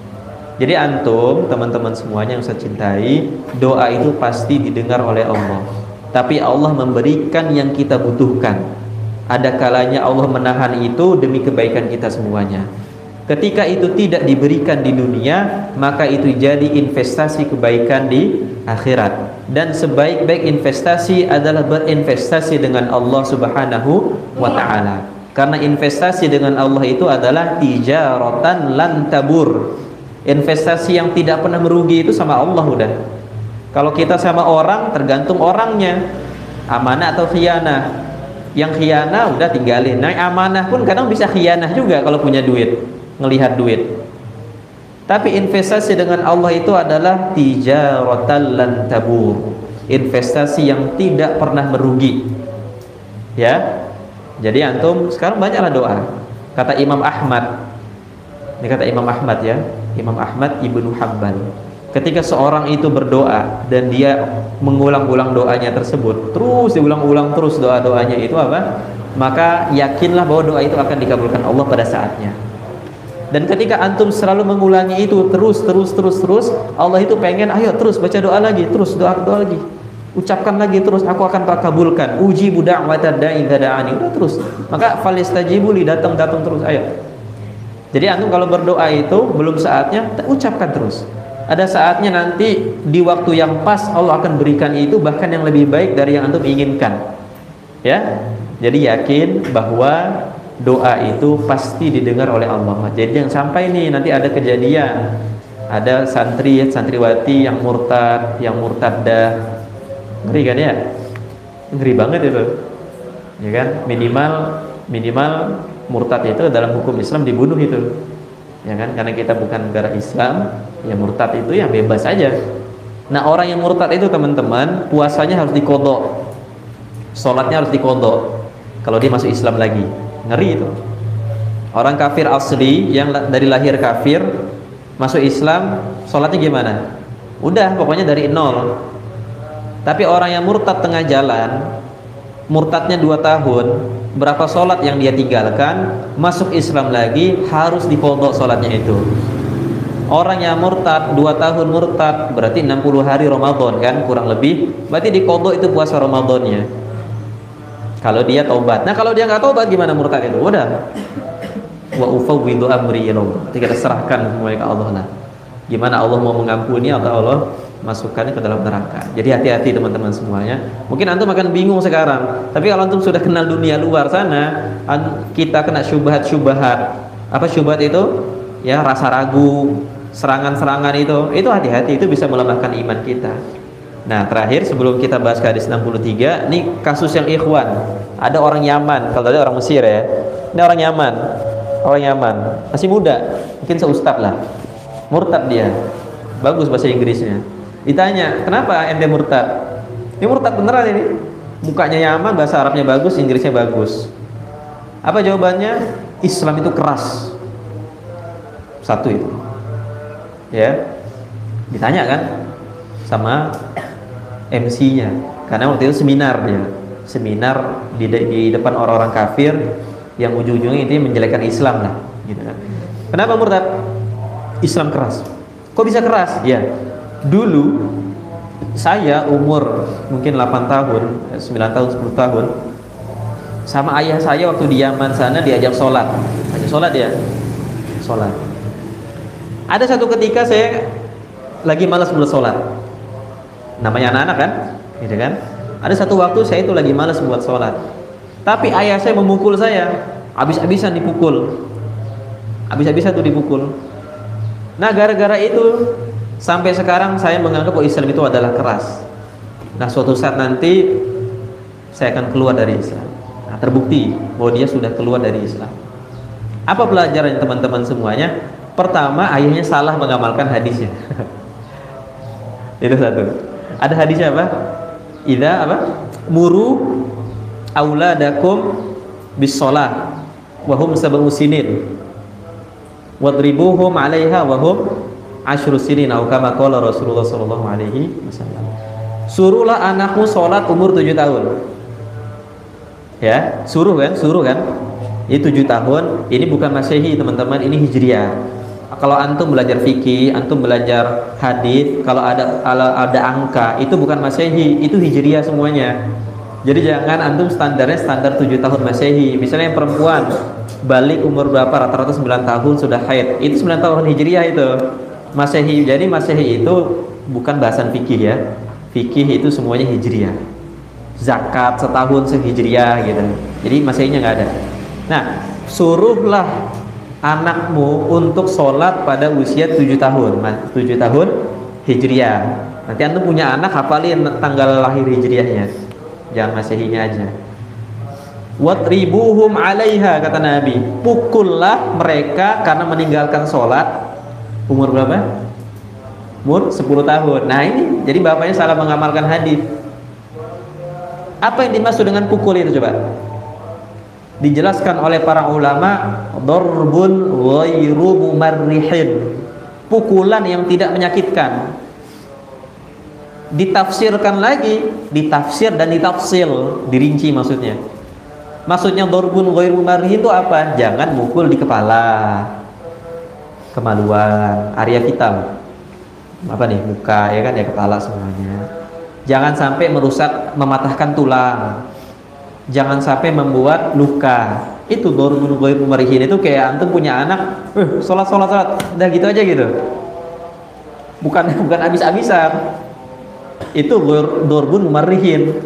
Jadi antum, teman-teman semuanya yang saya cintai, doa itu pasti didengar oleh Allah. Tapi Allah memberikan yang kita butuhkan. Ada kalanya Allah menahan itu demi kebaikan kita semuanya. Ketika itu tidak diberikan di dunia, maka itu jadi investasi kebaikan di akhirat. Dan sebaik-baik investasi adalah berinvestasi dengan Allah Subhanahu wa ta'ala. Karena investasi dengan Allah itu adalah tijaratan lan tabur. Investasi yang tidak pernah merugi itu sama Allah udah. Kalau kita sama orang, tergantung orangnya. Amanah atau khianah? Yang khianah udah tinggalin. Nah, amanah pun kadang bisa khianah juga kalau punya duit, ngelihat duit. Tapi investasi dengan Allah itu adalah tijaratan lan tabur, investasi yang tidak pernah merugi. Ya. Jadi antum sekarang banyaklah doa. Kata Imam Ahmad. Ini kata Imam Ahmad ya, Imam Ahmad Ibnu Hanbal. Ketika seorang itu berdoa dan dia mengulang-ulang doanya tersebut, terus diulang-ulang terus doa-doanya itu apa? Maka yakinlah bahwa doa itu akan dikabulkan Allah pada saatnya. Dan ketika antum selalu mengulangi itu terus, Allah itu pengen, ayo terus baca doa lagi, terus doa lagi, ucapkan lagi terus, aku akan kabulkan. Uji budak da'watad da'i idza da'ani. Udah terus. Maka falistajibu li, datang terus, ayo. Jadi antum kalau berdoa itu belum saatnya, ucapkan terus. Ada saatnya nanti di waktu yang pas Allah akan berikan itu bahkan yang lebih baik dari yang antum inginkan. Ya. Jadi yakin bahwa doa itu pasti didengar oleh Allah. Jadi jangan sampai nih nanti ada kejadian, ada santriwati yang murtad, yang murtaddah. Ngeri kan ya? Ngeri banget itu. Ya kan? Minimal murtad itu dalam hukum Islam dibunuh itu. Ya kan? Karena kita bukan negara Islam, ya murtad itu ya bebas aja. Nah, orang yang murtad itu teman-teman, puasanya harus diqodho, sholatnya harus diqodho kalau dia masuk Islam lagi. Ngeri itu. Orang kafir asli yang dari lahir kafir masuk Islam, sholatnya gimana? Udah pokoknya dari nol. Tapi orang yang murtad tengah jalan, murtadnya 2 tahun, berapa sholat yang dia tinggalkan, masuk Islam lagi, harus diqodho sholatnya itu. Orang yang murtad 2 tahun murtad berarti 60 hari Ramadan kan, kurang lebih, berarti diqodho itu puasa Ramadannya kalau dia taubat. Nah, kalau dia nggak taubat gimana murtad itu? Udah, wa ufawwidu amri ilallah, kita serahkan semuanya ke Allah lah. Gimana Allah mau mengampuni atau Allah masukkannya ke dalam neraka. Jadi hati-hati teman-teman semuanya. Mungkin antum akan bingung sekarang, tapi kalau antum sudah kenal dunia luar sana, kita kena syubhat-syubhat. Apa syubhat itu? Ya, rasa ragu, serangan-serangan itu hati-hati, itu bisa melemahkan iman kita. Nah, terakhir sebelum kita bahas ke hadis 63, ini kasus yang ikhwan. Ada orang Yaman, kalau tadi orang Mesir ya. Ini orang Yaman, masih muda, mungkin seustad lah. Murtad dia. Bagus bahasa Inggrisnya. Ditanya, "Kenapa ente murtad?" Ini murtad beneran ini. Mukanya Yaman, bahasa Arabnya bagus, Inggrisnya bagus. Apa jawabannya? Islam itu keras. Satu itu. Ya. Ditanya kan sama MC-nya. Karena waktu itu seminar dia. Seminar di depan orang-orang kafir yang ujung-ujungnya itu menjelekkan Islam lah, gitu kan. Kenapa murtad? Islam keras. Kok bisa keras? Ya. Dulu saya umur mungkin 8 tahun, 9 tahun, 10 tahun, sama ayah saya waktu di Yaman sana diajak sholat. Ajak sholat ya, sholat. Ada satu ketika saya lagi malas buat sholat. Namanya anak-anak kan, gitu kan. Ada satu waktu saya itu lagi malas buat sholat. Tapi ayah saya memukul saya, habis-habisan dipukul. Habis-habisan tuh dipukul. Nah, gara-gara itu sampai sekarang saya menganggap bahwa Islam itu adalah keras. Nah, suatu saat nanti saya akan keluar dari Islam. Nah, terbukti bahwa dia sudah keluar dari Islam. Apa pelajaran teman-teman semuanya? Pertama, ayahnya salah mengamalkan hadisnya. Itu satu. Ada hadisnya apa? Idza apa? Muru auladakum bis shalah wa hum sab'u sinin wadribuhum 'alaiha wa hum asyru sinin, atau kama qala Rasulullah sallallahu alaihi wasallam. Suruhlah anakmu salat umur 7 tahun. Ya, suruh kan? Ini 7 tahun, ini bukan Masehi teman-teman, ini Hijriah. Kalau antum belajar fikih, antum belajar hadis, kalau ada angka itu bukan Masehi, itu Hijriah semuanya. Jadi jangan antum standarnya standar 7 tahun Masehi. Misalnya yang perempuan balik umur berapa, rata-rata 9 tahun sudah haid, itu 9 tahun Hijriah itu Masehi. Jadi Masehi itu bukan bahasan fikih ya. Fikih itu semuanya Hijriah. Zakat setahun sehijriah gitu. Jadi Masehinya nggak ada. Nah, suruhlah anakmu untuk sholat pada usia 7 tahun 7 tahun Hijriah. Nanti antum punya anak, hafalin tanggal lahir Hijriahnya. jangan Masehinya aja. Wadribuhum 'alaiha, kata Nabi, pukullah mereka karena meninggalkan sholat. Umur berapa? Umur 10 tahun. Nah ini, jadi bapaknya salah mengamalkan hadis. Apa yang dimaksud dengan pukul itu coba? Dijelaskan oleh para ulama, darbun ghairu mumarrihin, pukulan yang tidak menyakitkan. Ditafsirkan lagi, ditafsir dan ditafsil, dirinci maksudnya. Maksudnya darbun ghairu mumarrihin itu apa? Jangan mukul di kepala, kemaluan, area vital. Apa nih, muka ya kan, ya kepala semuanya. Jangan sampai merusak, mematahkan tulang. Jangan sampai membuat luka. Itu darbun ghairu mumarrihin. Itu kayak antum punya anak, sholat, udah gitu aja gitu. Bukan habis-habisan. Itu darbun mumarrihin,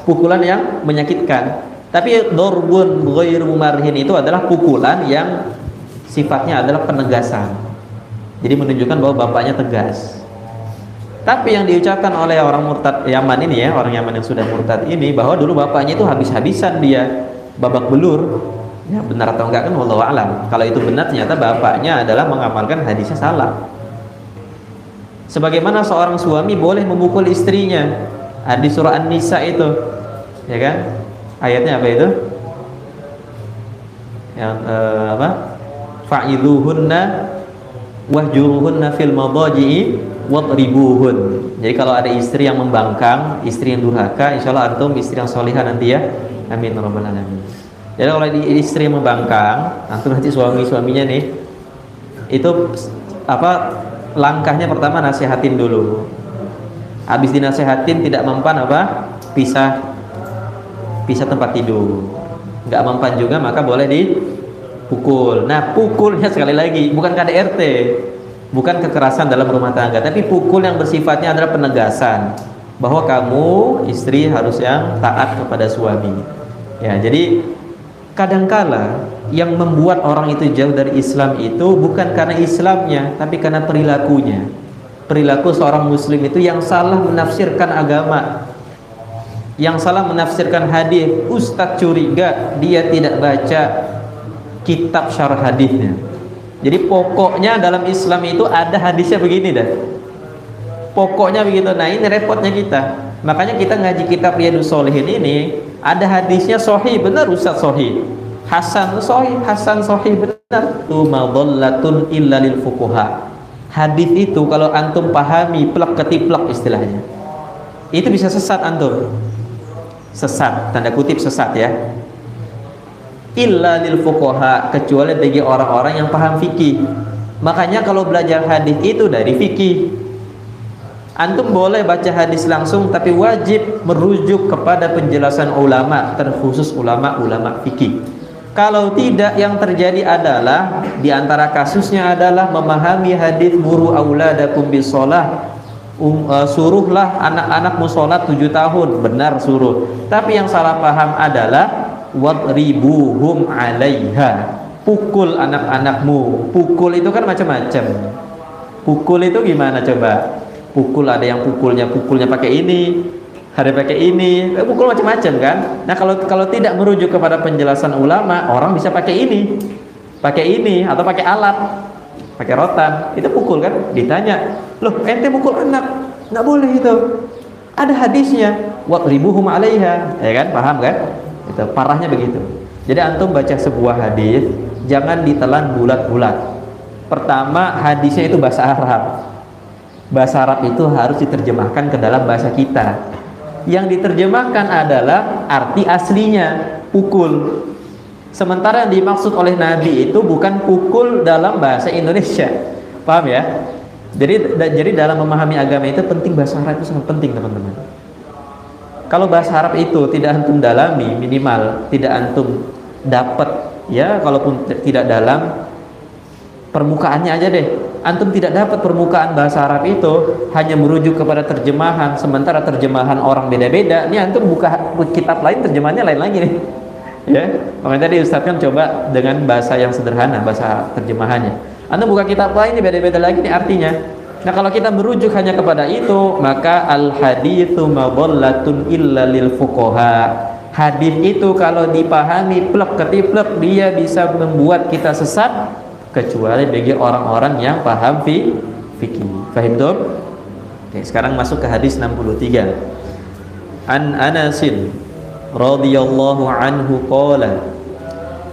pukulan yang menyakitkan. Tapi darbun ghairu mumarrihin itu adalah pukulan yang sifatnya adalah penegasan. Jadi menunjukkan bahwa bapaknya tegas. Tapi yang diucapkan oleh orang murtad Yaman ini, ya, orang Yaman yang sudah murtad ini, bahwa dulu bapaknya itu habis-habisan dia, babak belur. Ya, benar atau enggak kan wallahu a'lam. Kalau itu benar, ternyata bapaknya adalah mengamalkan hadisnya salah. Sebagaimana seorang suami boleh memukul istrinya. Di surah An-Nisa itu, ya kan? Ayatnya apa itu? Yang apa? Fa'idhuhunna wahjuruhunna fil madaji'i wadribuhun. Jadi kalau ada istri yang membangkang, istri yang durhaka, insyaallah antum istri yang solihah nanti ya. Amin rabbal alamin. Jadi kalau istri yang membangkang, antum nanti suaminya nih, itu apa? Langkahnya pertama nasihatin dulu. Habis dinasihatin tidak mempan apa? Pisah tempat tidur. Enggak mempan juga maka boleh dipukul. Nah, pukulnya sekali lagi bukan KDRT, bukan kekerasan dalam rumah tangga, tapi pukul yang bersifatnya adalah penegasan bahwa kamu istri harus yang taat kepada suami. Ya, jadi kadangkala yang membuat orang itu jauh dari Islam itu bukan karena Islamnya, tapi karena perilakunya. Perilaku seorang muslim itu yang salah menafsirkan agama, yang salah menafsirkan hadis. Ustadz curiga dia tidak baca kitab syarah hadisnya. Jadi pokoknya dalam Islam itu ada hadisnya begini dah. Pokoknya begitu. Nah ini repotnya kita. Makanya kita ngaji kitab Riyadhus Shalihin ini, ada hadisnya sahih, benar Ustaz sahih. Hasan sahih benar. Tu madallatun illa lil fuqaha. Hadis itu kalau antum pahami plek ketiplek istilahnya, itu bisa sesat antum. Sesat, tanda kutip sesat ya. Illa lil fuqaha, kecuali bagi orang-orang yang paham fikih. Makanya kalau belajar hadis itu dari fikih. Antum boleh baca hadis langsung, tapi wajib merujuk kepada penjelasan ulama, terkhusus ulama-ulama fikih. Kalau tidak, yang terjadi adalah di antara kasusnya adalah memahami hadis muru auladakum bisolah, suruhlah anak-anakmu sholat 7 tahun, benar suruh. Tapi yang salah paham adalah wadribuhum 'alaiha, pukul anak-anakmu. Pukul itu kan macam-macam. Pukul itu gimana coba? Pukul ada yang pukulnya pakai ini, ada pakai ini, pukul macam-macam kan. Nah kalau tidak merujuk kepada penjelasan ulama, orang bisa pakai ini atau pakai alat, pakai rotan, itu pukul kan. Ditanya, loh ente pukul anak, nggak boleh itu. Ada hadisnya, wadribuhum 'alaiha, ya kan, paham kan? Itu parahnya begitu. Jadi antum baca sebuah hadis, jangan ditelan bulat-bulat. Pertama, hadisnya itu bahasa Arab. Bahasa Arab itu harus diterjemahkan ke dalam bahasa kita. Yang diterjemahkan adalah arti aslinya, pukul. Sementara yang dimaksud oleh Nabi itu bukan pukul dalam bahasa Indonesia. Paham ya? Jadi dalam memahami agama itu penting, bahasa Arab itu sangat penting teman-teman. Kalau bahasa Arab itu tidak antum dalami, minimal tidak antum dapat, ya kalaupun tidak dalam, permukaannya aja deh. Antum tidak dapat permukaan bahasa Arab itu, hanya merujuk kepada terjemahan, sementara terjemahan orang beda-beda. Ini antum buka kitab lain, terjemahannya lain lagi nih. Ya, makanya tadi Ustaz kan coba dengan bahasa yang sederhana, bahasa terjemahannya. Antum buka kitab lain, ini beda-beda lagi nih artinya. Nah, kalau kita merujuk hanya kepada itu, maka al haditsu madhallatun illa lil fuqaha. Hadis itu kalau dipahami plek ketiplek dia bisa membuat kita sesat kecuali bagi orang-orang yang paham fikih. Paham tuh? Oke, sekarang masuk ke hadis 63. An Anasin radhiyallahu anhu qala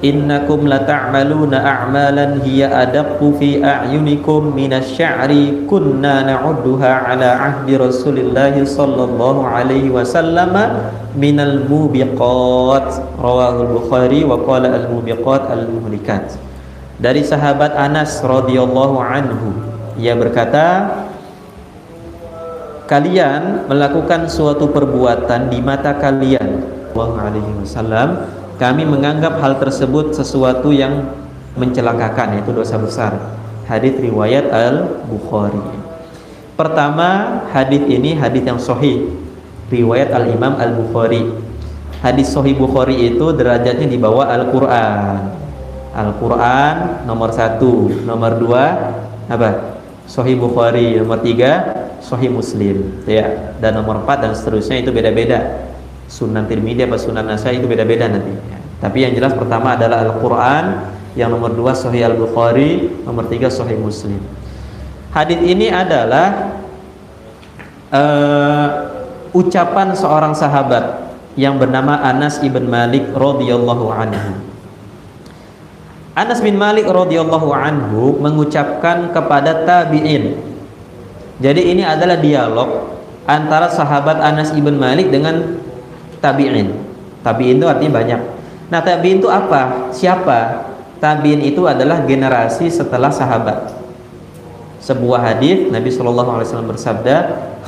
innakum lata'maluna a'malan hiya adaqqu fi a'yunikum minasy-sya'ri kunna na'udduha 'ala 'ahdi Rasulillah sallallahu alaihi wasallam minal mubiqat. Rawahul Bukhari wa qala al-mubiqat al-muhlikat. Dari sahabat Anas radhiyallahu anhu, ia berkata, kalian melakukan suatu perbuatan di mata kalian sallallahu alaihi wasallam, kami menganggap hal tersebut sesuatu yang mencelakakan, yaitu dosa besar. Hadis riwayat Al-Bukhari. Pertama, hadis ini hadis yang sahih, riwayat Al-Imam Al-Bukhari. Hadis sahih Bukhari itu derajatnya di bawah Al-Quran. Al-Quran nomor 1, nomor 2 apa? Sahih Bukhari, nomor 3 Sahih Muslim, ya. Dan nomor 4 dan seterusnya itu beda-beda. Sunan Tirmidzi apa Sunan Nasai itu beda-beda nanti ya. Tapi yang jelas pertama adalah Al-Quran, yang nomor 2 Sahih Al-Bukhari, nomor 3 Sahih Muslim. Hadis ini adalah ucapan seorang sahabat yang bernama Anas ibn Malik radhiyallahu anhu. Anas bin Malik radhiyallahu anhu mengucapkan kepada tabi'in. Jadi ini adalah dialog antara sahabat Anas ibn Malik dengan tabi'in. Tabi'in itu artinya banyak. Nah, tabi'in itu apa? Siapa? Tabi'in itu adalah generasi setelah sahabat. Sebuah hadis Nabi SAW bersabda,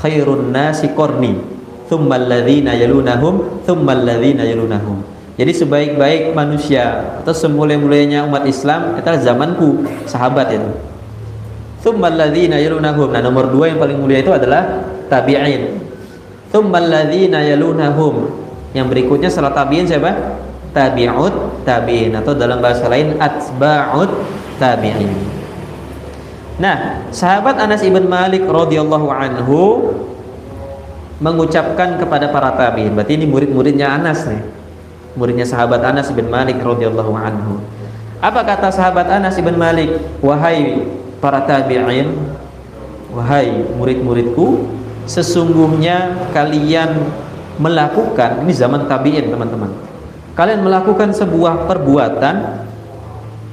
khairun nasi qarni, tsumma alladzina yalunahum, tsumma alladzina yalunahum. Jadi sebaik-baik manusia atau semulai-mulainya umat Islam adalah zamanku, sahabat itu. Tsumma alladzina yalunahum. Nah, nomor 2 yang paling mulia itu adalah tabi'in. Tsumma alladzina yalunahum. Yang berikutnya setelah tabi'in siapa? Tabi'ut tabi'in, atau dalam bahasa lain atba'ut tabi'in. Nah, sahabat Anas ibn Malik radhiyallahu anhu mengucapkan kepada para tabi'in. Berarti ini murid-muridnya Anas nih. Muridnya sahabat Anas ibn Malik radhiyallahu anhu. Apa kata sahabat Anas ibn Malik? Wahai para tabi'in, wahai murid-muridku, sesungguhnya kalian melakukan, ini zaman tabi'in teman-teman, kalian melakukan sebuah perbuatan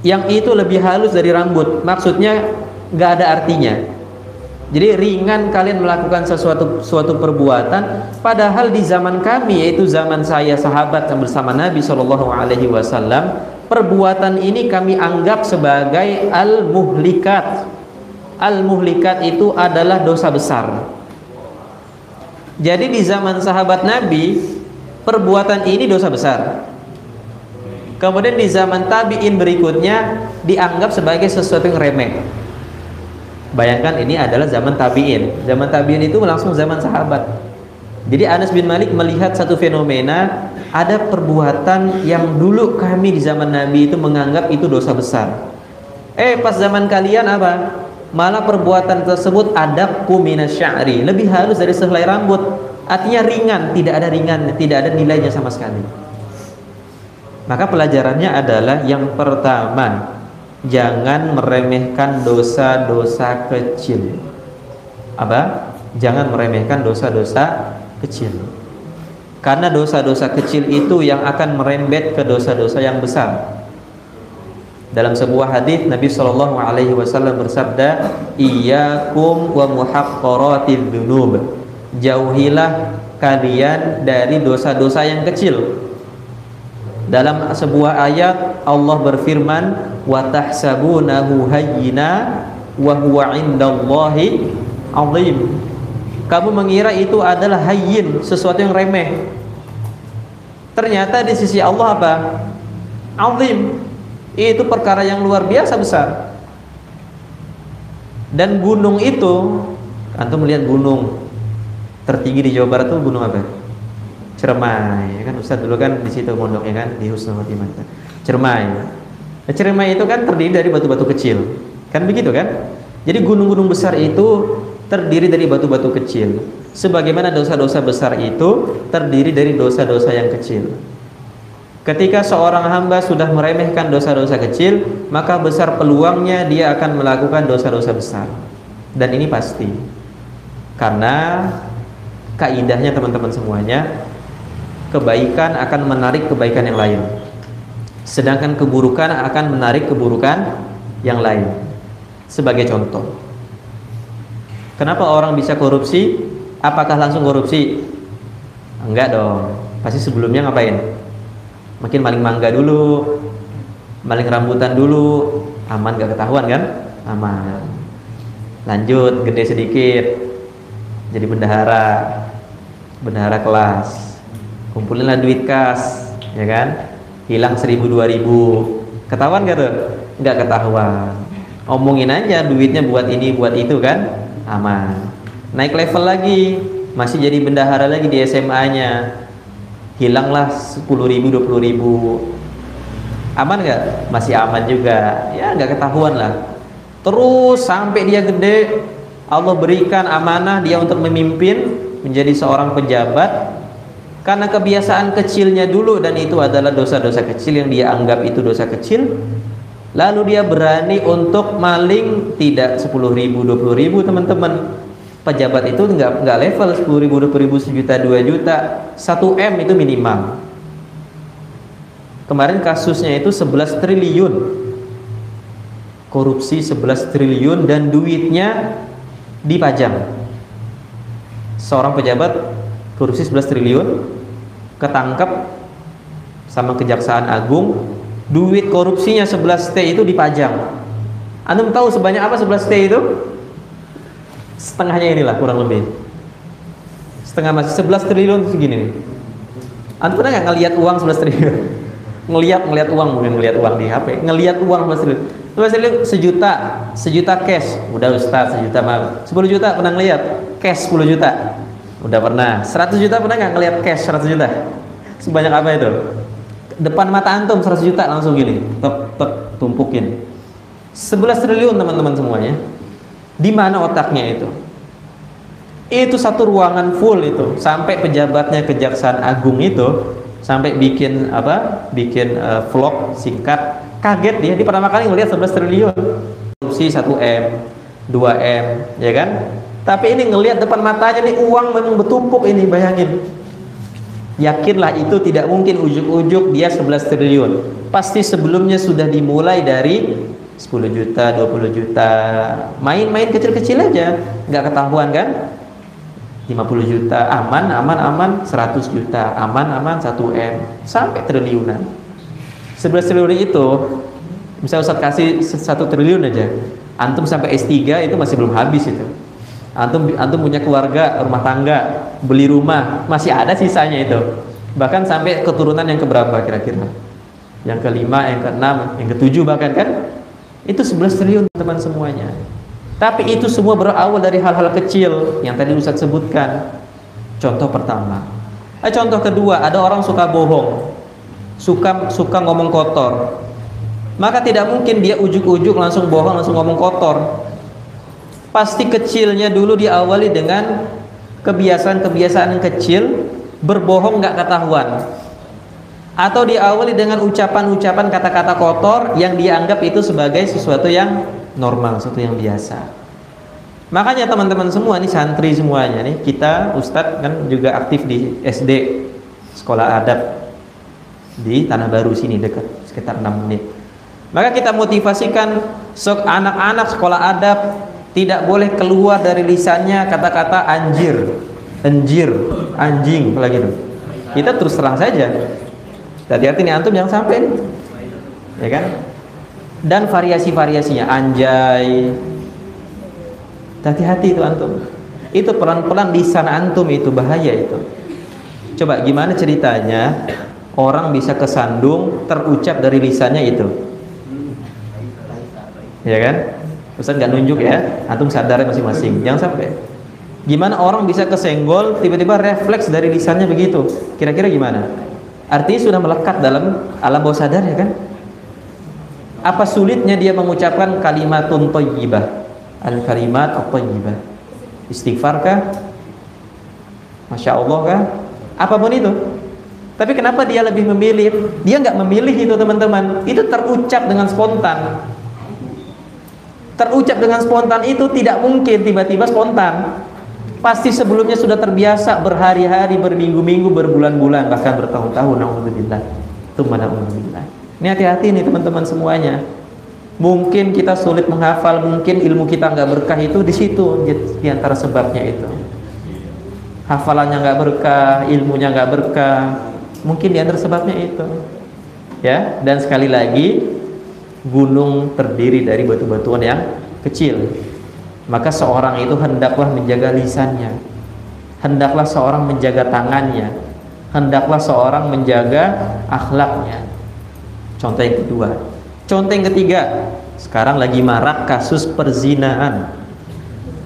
yang itu lebih halus dari rambut. Maksudnya nggak ada artinya. Jadi ringan kalian melakukan suatu perbuatan, padahal di zaman kami, yaitu zaman saya sahabat yang bersama Nabi SAW, perbuatan ini kami anggap sebagai al-muhlikat. Al-muhlikat itu adalah dosa besar. Jadi di zaman sahabat Nabi, perbuatan ini dosa besar. Kemudian di zaman tabi'in berikutnya dianggap sebagai sesuatu yang remeh. Bayangkan ini adalah zaman tabi'in. Zaman tabi'in itu langsung zaman sahabat. Jadi Anas bin Malik melihat satu fenomena, ada perbuatan yang dulu kami di zaman Nabi itu menganggap itu dosa besar. Pas zaman kalian apa? Malah perbuatan tersebut adabku minasya'ri, lebih halus dari sehelai rambut. Artinya ringan, tidak ada nilainya sama sekali. Maka pelajarannya adalah yang pertama, jangan meremehkan dosa-dosa kecil. Apa? Jangan meremehkan dosa-dosa kecil. Karena dosa-dosa kecil itu yang akan merembet ke dosa-dosa yang besar. Dalam sebuah hadis Nabi SAW bersabda, iyyakum wa muhaqqaratidz dzunub. Jauhilah kalian dari dosa-dosa yang kecil. Dalam sebuah ayat Allah berfirman, wa tahsabunahu hayyina wa huwa 'indallahi 'azim. Kamu mengira itu adalah hayyin, sesuatu yang remeh. Ternyata di sisi Allah apa? 'Azim. Itu perkara yang luar biasa besar. Dan gunung itu, antum melihat gunung tertinggi di Jawa Barat itu gunung apa? Ciremai, ya kan Ustaz dulu kan di situ mondoknya kan di Husnul Khotimah. Ciremai. Nah, Ciremai itu kan terdiri dari batu-batu kecil. Kan begitu kan? Jadi gunung-gunung besar itu terdiri dari batu-batu kecil, sebagaimana dosa-dosa besar itu terdiri dari dosa-dosa yang kecil. Ketika seorang hamba sudah meremehkan dosa-dosa kecil, maka besar peluangnya dia akan melakukan dosa-dosa besar. Dan ini pasti, karena kaidahnya teman-teman semuanya, kebaikan akan menarik kebaikan yang lain, sedangkan keburukan akan menarik keburukan yang lain. Sebagai contoh, kenapa orang bisa korupsi? Apakah langsung korupsi? Enggak dong, pasti sebelumnya ngapain? Makin maling mangga dulu, maling rambutan dulu. Aman gak ketahuan kan? Aman. Lanjut, gede sedikit, jadi bendahara kelas, kumpulinlah duit kas, ya kan? Hilang 1.000-2.000, ketahuan gak tuh? Nggak ketahuan. Omongin aja duitnya buat ini buat itu kan, aman. Naik level lagi, masih jadi bendahara lagi di SMA-nya, hilanglah 10.000, 20.000, aman nggak? Masih aman juga, ya nggak ketahuan lah. Terus sampai dia gede, Allah berikan amanah dia untuk memimpin, menjadi seorang pejabat. Karena kebiasaan kecilnya dulu, dan itu adalah dosa-dosa kecil yang dia anggap itu dosa kecil, lalu dia berani untuk maling, tidak 10.000, 20.000 teman-teman. Pejabat itu nggak level 10.000, 20.000, 1 juta, 2 juta, 1 M itu minimal. Kemarin kasusnya itu 11 triliun, korupsi 11 triliun dan duitnya dipajang. Seorang pejabat korupsi 11 triliun, ketangkep sama Kejaksaan Agung, duit korupsinya 11 T itu dipajang. Antum tahu sebanyak apa 11 T itu? Setengahnya inilah kurang lebih. Setengah, masih 11 triliun segini nih. Antum pernah nggak ngelihat uang 11 triliun? ngelihat uang, mungkin ngelihat uang di HP, ngelihat uang 11 triliun. 11 triliun sejuta cash. Udah Ustaz, 1 juta mah. 10 juta pernah ngelihat cash 10 juta? Udah pernah. 100 juta pernah nggak ngelihat cash 100 juta? Sebanyak apa itu? Depan mata antum 100 juta langsung gini, tek tumpukin. 11 triliun teman-teman semuanya. Di mana otaknya itu? Itu satu ruangan full itu, sampai pejabatnya Kejaksaan Agung itu sampai bikin vlog singkat, kaget dia pertama kali ngelihat 11 triliun. Korupsi 1 M, 2 M, ya kan? Tapi ini ngelihat depan matanya nih, uang memang bertumpuk ini, bayangin. Yakinlah itu tidak mungkin ujuk-ujuk dia 11 triliun. Pasti sebelumnya sudah dimulai dari 10 juta, 20 juta, main-main kecil-kecil aja, nggak ketahuan kan? 50 juta, aman, 100 juta, aman, 1 M, sampai triliunan. 11 triliun itu, misalnya Ustaz kasih 1 triliun aja, antum sampai S3 itu masih belum habis itu. Antum punya keluarga, rumah tangga, beli rumah, masih ada sisanya itu. Bahkan sampai keturunan yang keberapa kira-kira? Yang kelima, yang keenam, yang ketujuh bahkan kan? Itu 11 triliun teman semuanya. Tapi itu semua berawal dari hal-hal kecil yang tadi Ustaz sebutkan. Contoh pertama. Contoh kedua, ada orang suka bohong, suka ngomong kotor. Maka tidak mungkin dia ujuk-ujuk langsung bohong, langsung ngomong kotor. Pasti kecilnya dulu diawali dengan kebiasaan-kebiasaan kecil, berbohong nggak ketahuan, atau diawali dengan ucapan-ucapan kata-kata kotor yang dianggap itu sebagai sesuatu yang normal, sesuatu yang biasa. Makanya teman-teman semua nih, santri semuanya nih, kita Ustadz kan juga aktif di SD, sekolah adab di Tanah Baru sini dekat, sekitar 6 menit. Maka kita motivasikan anak-anak sekolah adab tidak boleh keluar dari lisannya kata-kata anjir, anjing, apalagi itu. Kita terus terang saja. Hati-hati nih antum jangan sampai nih, ya kan? Dan variasi-variasinya, anjay. Hati-hati itu antum. Itu pelan-pelan lisan antum itu bahaya itu. Coba gimana ceritanya orang bisa kesandung terucap dari lisannya itu? Ya kan? Ustaz nggak nunjuk ya, antum sadar masing-masing, jangan sampai. Gimana orang bisa kesenggol tiba-tiba refleks dari lisannya begitu? Kira-kira gimana? Artinya sudah melekat dalam alam bawah sadar, ya kan? Apa sulitnya dia mengucapkan kalimatun thayyibah? Al-kalimat at-thayyibah. Istighfar kah? Masya Allah kah? Apapun itu. Tapi kenapa dia lebih memilih? Dia nggak memilih itu, teman-teman. Itu terucap dengan spontan. Terucap dengan spontan itu tidak mungkin tiba-tiba spontan. Pasti sebelumnya sudah terbiasa berhari-hari, berminggu-minggu, berbulan-bulan, bahkan bertahun-tahun. Alhamdulillah. Alhamdulillah. Ini hati-hati nih teman-teman semuanya. Mungkin kita sulit menghafal, mungkin ilmu kita nggak berkah itu di situ, di antara sebabnya itu. Hafalannya nggak berkah, ilmunya nggak berkah, mungkin di antara sebabnya itu. Ya, dan sekali lagi, gunung terdiri dari batu-batuan yang kecil. Maka seorang itu hendaklah menjaga lisannya, hendaklah seorang menjaga tangannya, hendaklah seorang menjaga akhlaknya. Contoh yang kedua. Contoh yang ketiga, sekarang lagi marak kasus perzinahan.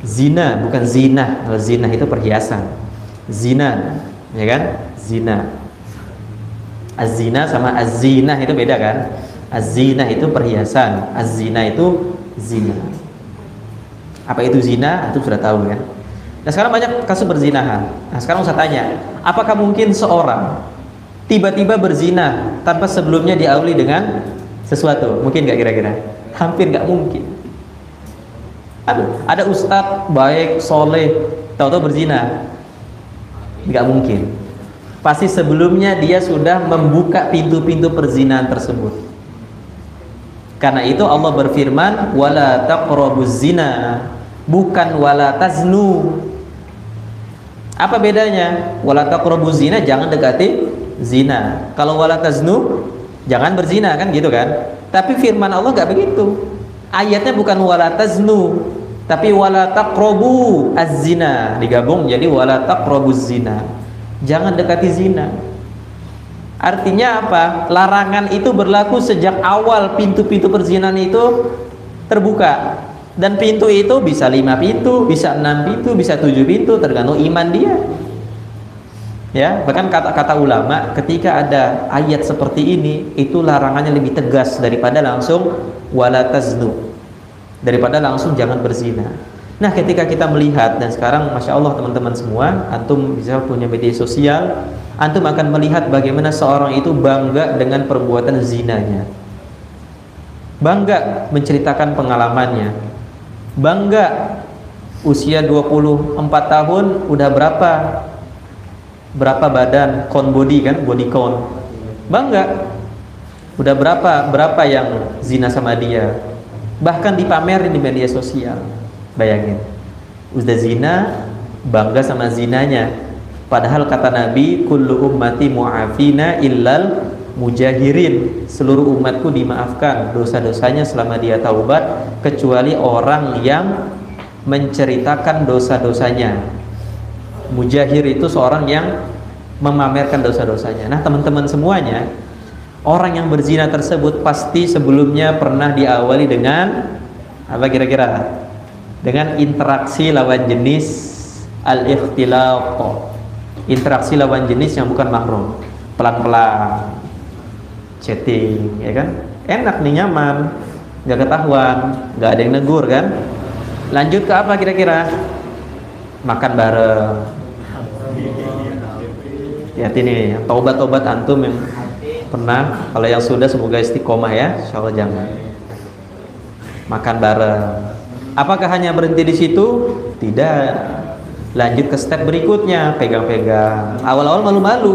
Zina, bukan zina. Zina itu perhiasan. Zina, ya kan? Zina. Az-zina sama az-zina itu beda kan? Az-zina itu perhiasan, az-zina itu zina. Apa itu zina? Itu sudah tahu kan? Nah sekarang banyak kasus berzinahan. Nah sekarang saya tanya, apakah mungkin seorang tiba-tiba berzina tanpa sebelumnya diawali dengan sesuatu? Mungkin nggak kira-kira? Hampir nggak mungkin. Ada ustadz baik, soleh, tahu-tahu berzina? Nggak mungkin. Pasti sebelumnya dia sudah membuka pintu-pintu perzinahan tersebut. Karena itu Allah berfirman, wala taqrabuz zina, bukan wala taznu. Apa bedanya? Wala taqrabuz zina, jangan dekati zina. Kalau wala taznu, jangan berzina, kan gitu kan? Tapi firman Allah nggak begitu. Ayatnya bukan wala taznu, tapi wala taqrabu az-zina, digabung jadi wala taqrabuz zina. Jangan dekati zina. Artinya apa? Larangan itu berlaku sejak awal pintu-pintu perzinahan itu terbuka. Dan pintu itu bisa 5 pintu, bisa 6 pintu, bisa 7 pintu, tergantung iman dia. Ya, bahkan kata-kata ulama, ketika ada ayat seperti ini, itu larangannya lebih tegas daripada langsung wala taznu, daripada langsung jangan berzina. Nah, ketika kita melihat, dan sekarang Masya Allah teman-teman semua, antum bisa punya media sosial, antum akan melihat bagaimana seorang itu bangga dengan perbuatan zinanya, bangga menceritakan pengalamannya, bangga usia 24 tahun udah berapa badan, count body kan, body count, bangga udah berapa yang zina sama dia, bahkan dipamerin di media sosial. Bayangin, udah zina, bangga sama zinanya. Padahal kata Nabi, kullu ummati mu'afina illal mujahirin, seluruh umatku dimaafkan dosa-dosanya selama dia taubat, kecuali orang yang menceritakan dosa-dosanya. Mujahir itu seorang yang memamerkan dosa-dosanya. Nah teman-teman semuanya, orang yang berzina tersebut pasti sebelumnya pernah diawali dengan apa kira-kira? Dengan interaksi lawan jenis, al-ikhtilat, interaksi lawan jenis yang bukan mahram, pelan-pelan chatting, ya kan? Enak nih, nyaman, nggak ketahuan, nggak ada yang negur kan? Lanjut ke apa kira-kira? Makan bareng. Ya ini taubat-taubat antum yang pernah, kalau yang sudah semoga istiqomah ya, insyaallah jangan. Makan bareng. Apakah hanya berhenti di situ? Tidak. Lanjut ke step berikutnya, pegang-pegang. Awal-awal malu-malu.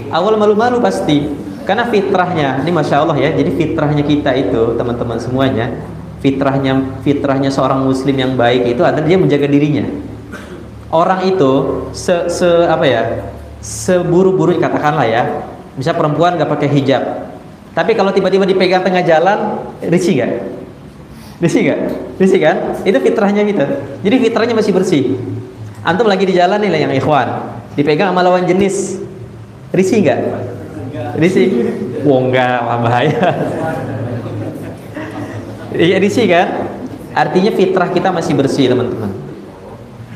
Awal malu-malu pasti. Karena fitrahnya, ini Masya Allah ya, jadi fitrahnya kita itu, teman-teman semuanya, fitrahnya seorang muslim yang baik itu adalah dia menjaga dirinya. Orang itu seburu-buru katakanlah ya, bisa perempuan gak pakai hijab, tapi kalau tiba-tiba dipegang tengah jalan, risih gak? Risih kan? Itu fitrahnya kita. Jadi fitrahnya masih bersih. Antum lagi di jalan nih lah yang ikhwan, dipegang sama lawan jenis, risih gak? Risih? Enggak, bahaya. Iya risih kan? Artinya fitrah kita masih bersih teman-teman.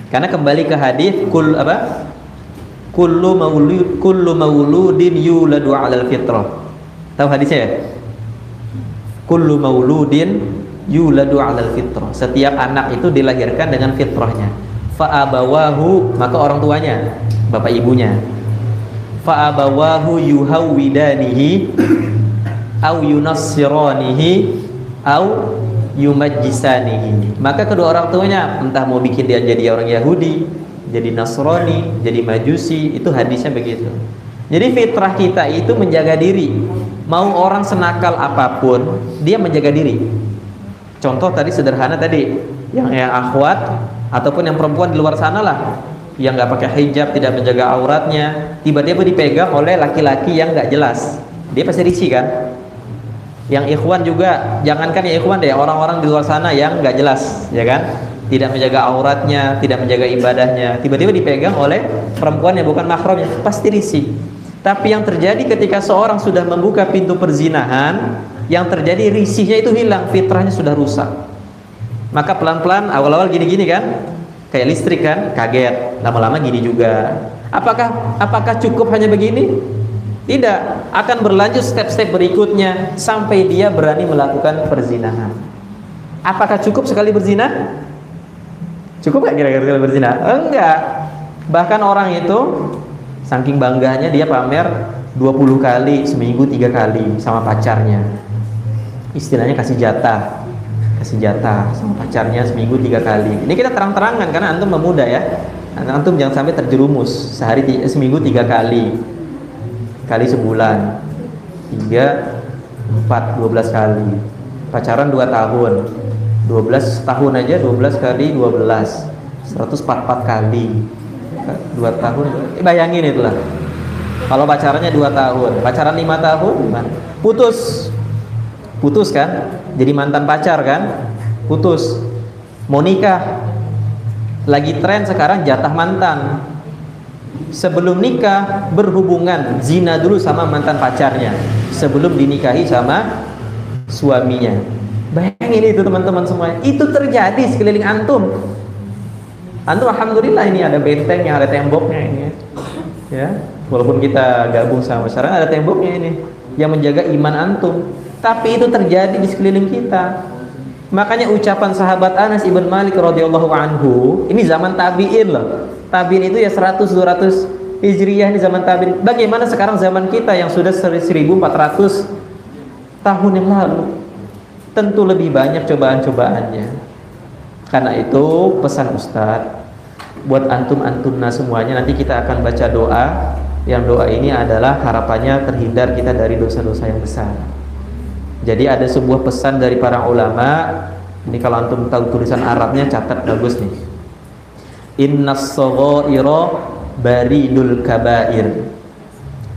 Karena kembali ke hadis kullu mauludin yuladu 'alal fitrah. Tahu hadisnya ya? Kullu mauludin yuladu 'alal fitrah. Setiap anak itu dilahirkan dengan fitrahnya. Fa abawahu, maka orang tuanya, bapak ibunya. Fa abawahu yuhawwidanihi au yunassiranihi au yumajjisanihi. Maka kedua orang tuanya entah mau bikin dia jadi orang Yahudi, jadi Nasrani, jadi Majusi, itu hadisnya begitu. Jadi fitrah kita itu menjaga diri. Mau orang senakal apapun, dia menjaga diri. Contoh tadi sederhana tadi, yang akhwat ataupun yang perempuan di luar sana lah, yang nggak pakai hijab, tidak menjaga auratnya, tiba-tiba dipegang oleh laki-laki yang nggak jelas, dia pasti risih kan? Yang ikhwan juga, jangankan yang ikhwan deh, orang-orang di luar sana yang nggak jelas, ya kan? Tidak menjaga auratnya, tidak menjaga ibadahnya, tiba-tiba dipegang oleh perempuan yang bukan mahramnya, pasti risih. Tapi yang terjadi ketika seorang sudah membuka pintu perzinahan, yang terjadi risihnya itu hilang, fitrahnya sudah rusak. Maka pelan-pelan, awal-awal gini-gini kan, kayak listrik kan, kaget, lama-lama gini juga. Apakah cukup hanya begini? Tidak, akan berlanjut step-step berikutnya sampai dia berani melakukan perzinahan. Apakah cukup sekali berzina? Cukup gak kira-kira sekali berzina? Enggak. Bahkan orang itu saking bangganya dia pamer 20 kali seminggu 3 kali sama pacarnya. Istilahnya kasih jatah sama pacarnya seminggu 3 kali. Ini kita terang-terangan karena antum memuda ya. Antum jangan sampai terjerumus. Seminggu 3 kali sebulan 3, 4, 12 kali. Pacaran 2 tahun, 12 tahun aja 12 kali 12 144 kali 2 tahun. Bayangin itulah, kalau pacarannya 2 tahun, pacaran 5 tahun gimana? Putus kan, jadi mantan pacar kan, putus, mau nikah, lagi tren sekarang jatah mantan. Sebelum nikah berhubungan zina dulu sama mantan pacarnya sebelum dinikahi sama suaminya. Bayangin itu teman-teman semua, itu terjadi sekeliling antum. Antum alhamdulillah ini ada benteng yang ada temboknya ini ya. Walaupun kita gabung sama masyarakat, ada temboknya ini yang menjaga iman antum. Tapi itu terjadi di sekeliling kita. Makanya ucapan sahabat Anas ibn Malik radhiyallahu anhu, ini zaman tabi'in loh. Tabi'in itu ya 100-200 Hijriyah, ini zaman tabi'in. Bagaimana sekarang zaman kita yang sudah 1400 tahun yang lalu? Tentu lebih banyak cobaan-cobaannya. Karena itu pesan Ustadz buat antum-antumna semuanya, nanti kita akan baca doa. Yang doa ini adalah harapannya terhindar kita dari dosa-dosa yang besar. Jadi ada sebuah pesan dari para ulama. Ini kalau antum tahu tulisan Arabnya, catat bagus nih. Innas shaghaira baridul kabair.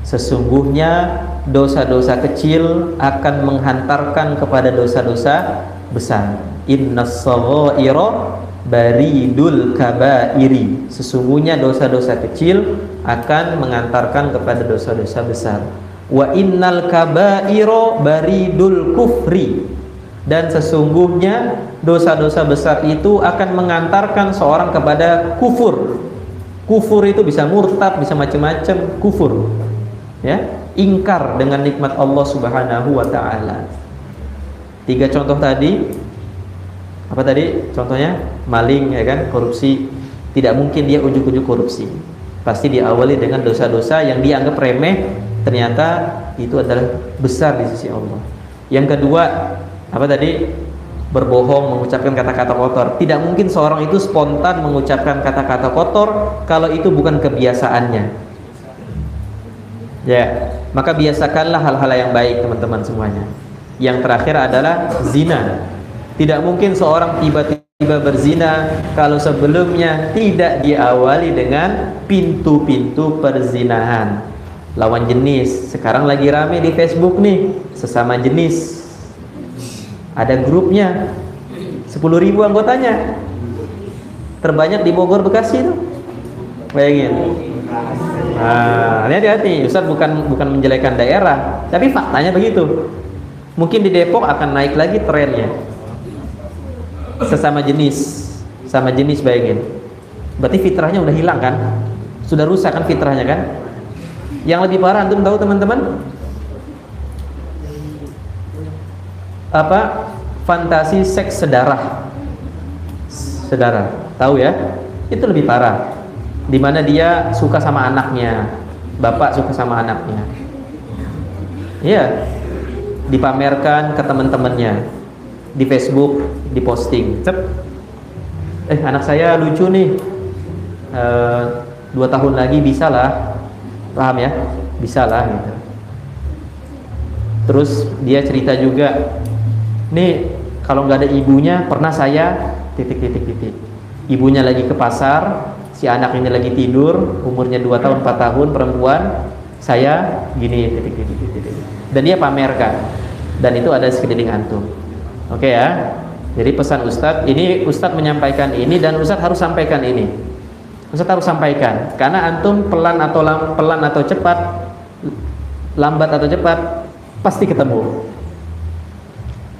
Sesungguhnya dosa-dosa kecil akan menghantarkan kepada dosa-dosa besar. Innas shaghaira baridul kabairi. Sesungguhnya dosa-dosa kecil akan mengantarkan kepada dosa-dosa besar. Wa innal kabaira baridul kufri. Dan sesungguhnya dosa-dosa besar itu akan mengantarkan seorang kepada kufur. Kufur itu bisa murtad, bisa macam-macam kufur. Ya, ingkar dengan nikmat Allah Subhanahu wa taala. 3 contoh tadi. Apa tadi? Contohnya maling ya kan, korupsi. Tidak mungkin dia ujuk-ujuk korupsi. Pasti diawali dengan dosa-dosa yang dianggap remeh, ternyata itu adalah besar di sisi Allah. Yang kedua, apa tadi? Berbohong, mengucapkan kata-kata kotor. Tidak mungkin seorang itu spontan mengucapkan kata-kata kotor kalau itu bukan kebiasaannya. Ya, maka biasakanlah hal-hal yang baik teman-teman semuanya. Yang terakhir adalah zina. Tidak mungkin seorang tiba-tiba berzina kalau sebelumnya tidak diawali dengan pintu-pintu perzinahan. Lawan jenis, sekarang lagi rame di Facebook nih, sesama jenis. Ada grupnya 10.000 anggotanya, terbanyak di Bogor, Bekasi itu. Bayangin. Nah, ini hati-hati. Ustaz bukan menjelekan daerah, tapi faktanya begitu. Mungkin di Depok akan naik lagi trennya. Sesama jenis, sama jenis, bayangin. Berarti fitrahnya udah hilang kan? Sudah rusak kan fitrahnya kan? Yang lebih parah antum tahu teman-teman? Apa? fantasi seks sedarah. Saudara, tahu ya? Itu lebih parah. Di mana dia suka sama anaknya, bapak suka sama anaknya. Iya, dipamerkan ke teman-temannya di Facebook, diposting. Cep, anak saya lucu nih. 2 tahun lagi bisa lah, paham ya? Bisa lah gitu. Terus dia cerita juga, nih kalau nggak ada ibunya pernah saya titik. Ibunya lagi ke pasar, si anak ini lagi tidur, umurnya 2 tahun 4 tahun, perempuan, saya gini titik. Dan dia pamerkan. Dan itu ada sekeliling antum. Oke ya. Jadi pesan Ustadz, ini Ustadz menyampaikan ini dan Ustadz harus sampaikan ini. Ustadz harus sampaikan karena antum pelan atau cepat, lambat atau cepat pasti ketemu.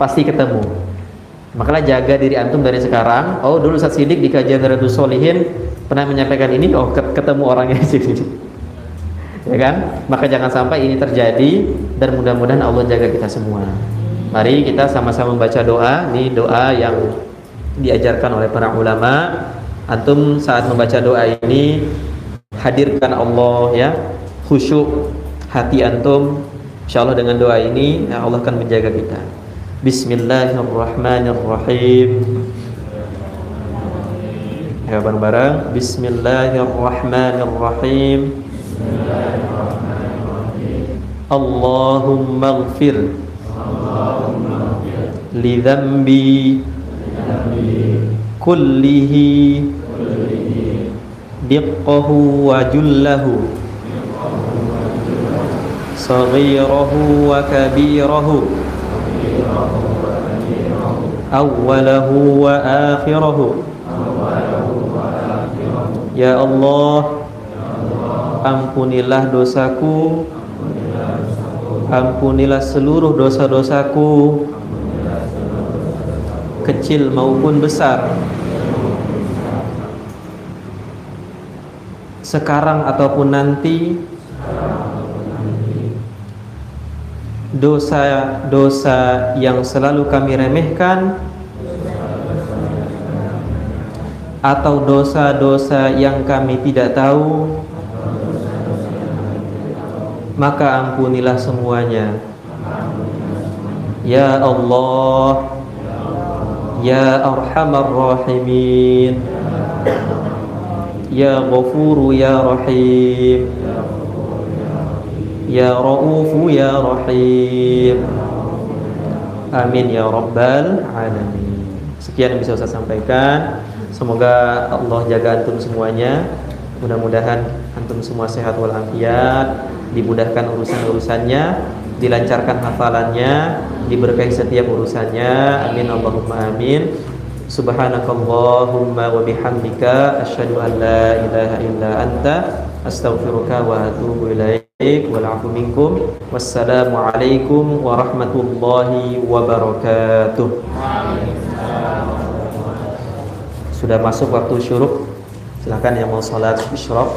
Pasti ketemu. Makanya jaga diri antum dari sekarang. Oh, dulu Ustadz Sidik di kajian Riyadhus Shalihin pernah menyampaikan ini, oh ketemu orangnya di sini. Ya kan? Maka jangan sampai ini terjadi dan mudah-mudahan Allah jaga kita semua. Mari kita sama-sama membaca doa. Ini doa yang diajarkan oleh para ulama. Antum saat membaca doa ini hadirkan Allah ya, khusyuk hati antum. Insyaallah dengan doa ini ya Allah akan menjaga kita. Bismillahirrahmanirrahim. Ya bareng-bareng. Bismillahirrahmanirrahim. Allahumma ighfir li dhanbi kullihi diqqahu wa jullahu saghirahu wa kabirahu awwalahu wa akhirahu. Ya Allah, ampunilah dosaku, ampunilah seluruh dosa-dosaku, kecil maupun besar, sekarang ataupun nanti. Dosa-dosa yang selalu kami remehkan atau dosa-dosa yang kami tidak tahu, maka ampunilah semuanya. Ya Allah, Ya Arhamar Rahimin, Ya Ghafuru Ya Rahim, Ya Ra'ufu Ya Rahim. Amin ya Rabbal Alamin. Sekian yang bisa Ustaz sampaikan. Semoga Allah jaga antum semuanya. Mudah-mudahan antum semua sehat walafiat, dimudahkan urusan-urusannya, dilancarkan hafalannya, diberkahi setiap urusannya. Amin Allahumma amin. Subhanakallahumma wa bihamdika asyhadu an la ilaha illa anta astaghfiruka wa atubu ilaik. Wal 'afu minkum. Wassalamualaikum warahmatullahi wabarakatuh. Sudah masuk waktu syuruk. Silakan yang mau salat isyraq.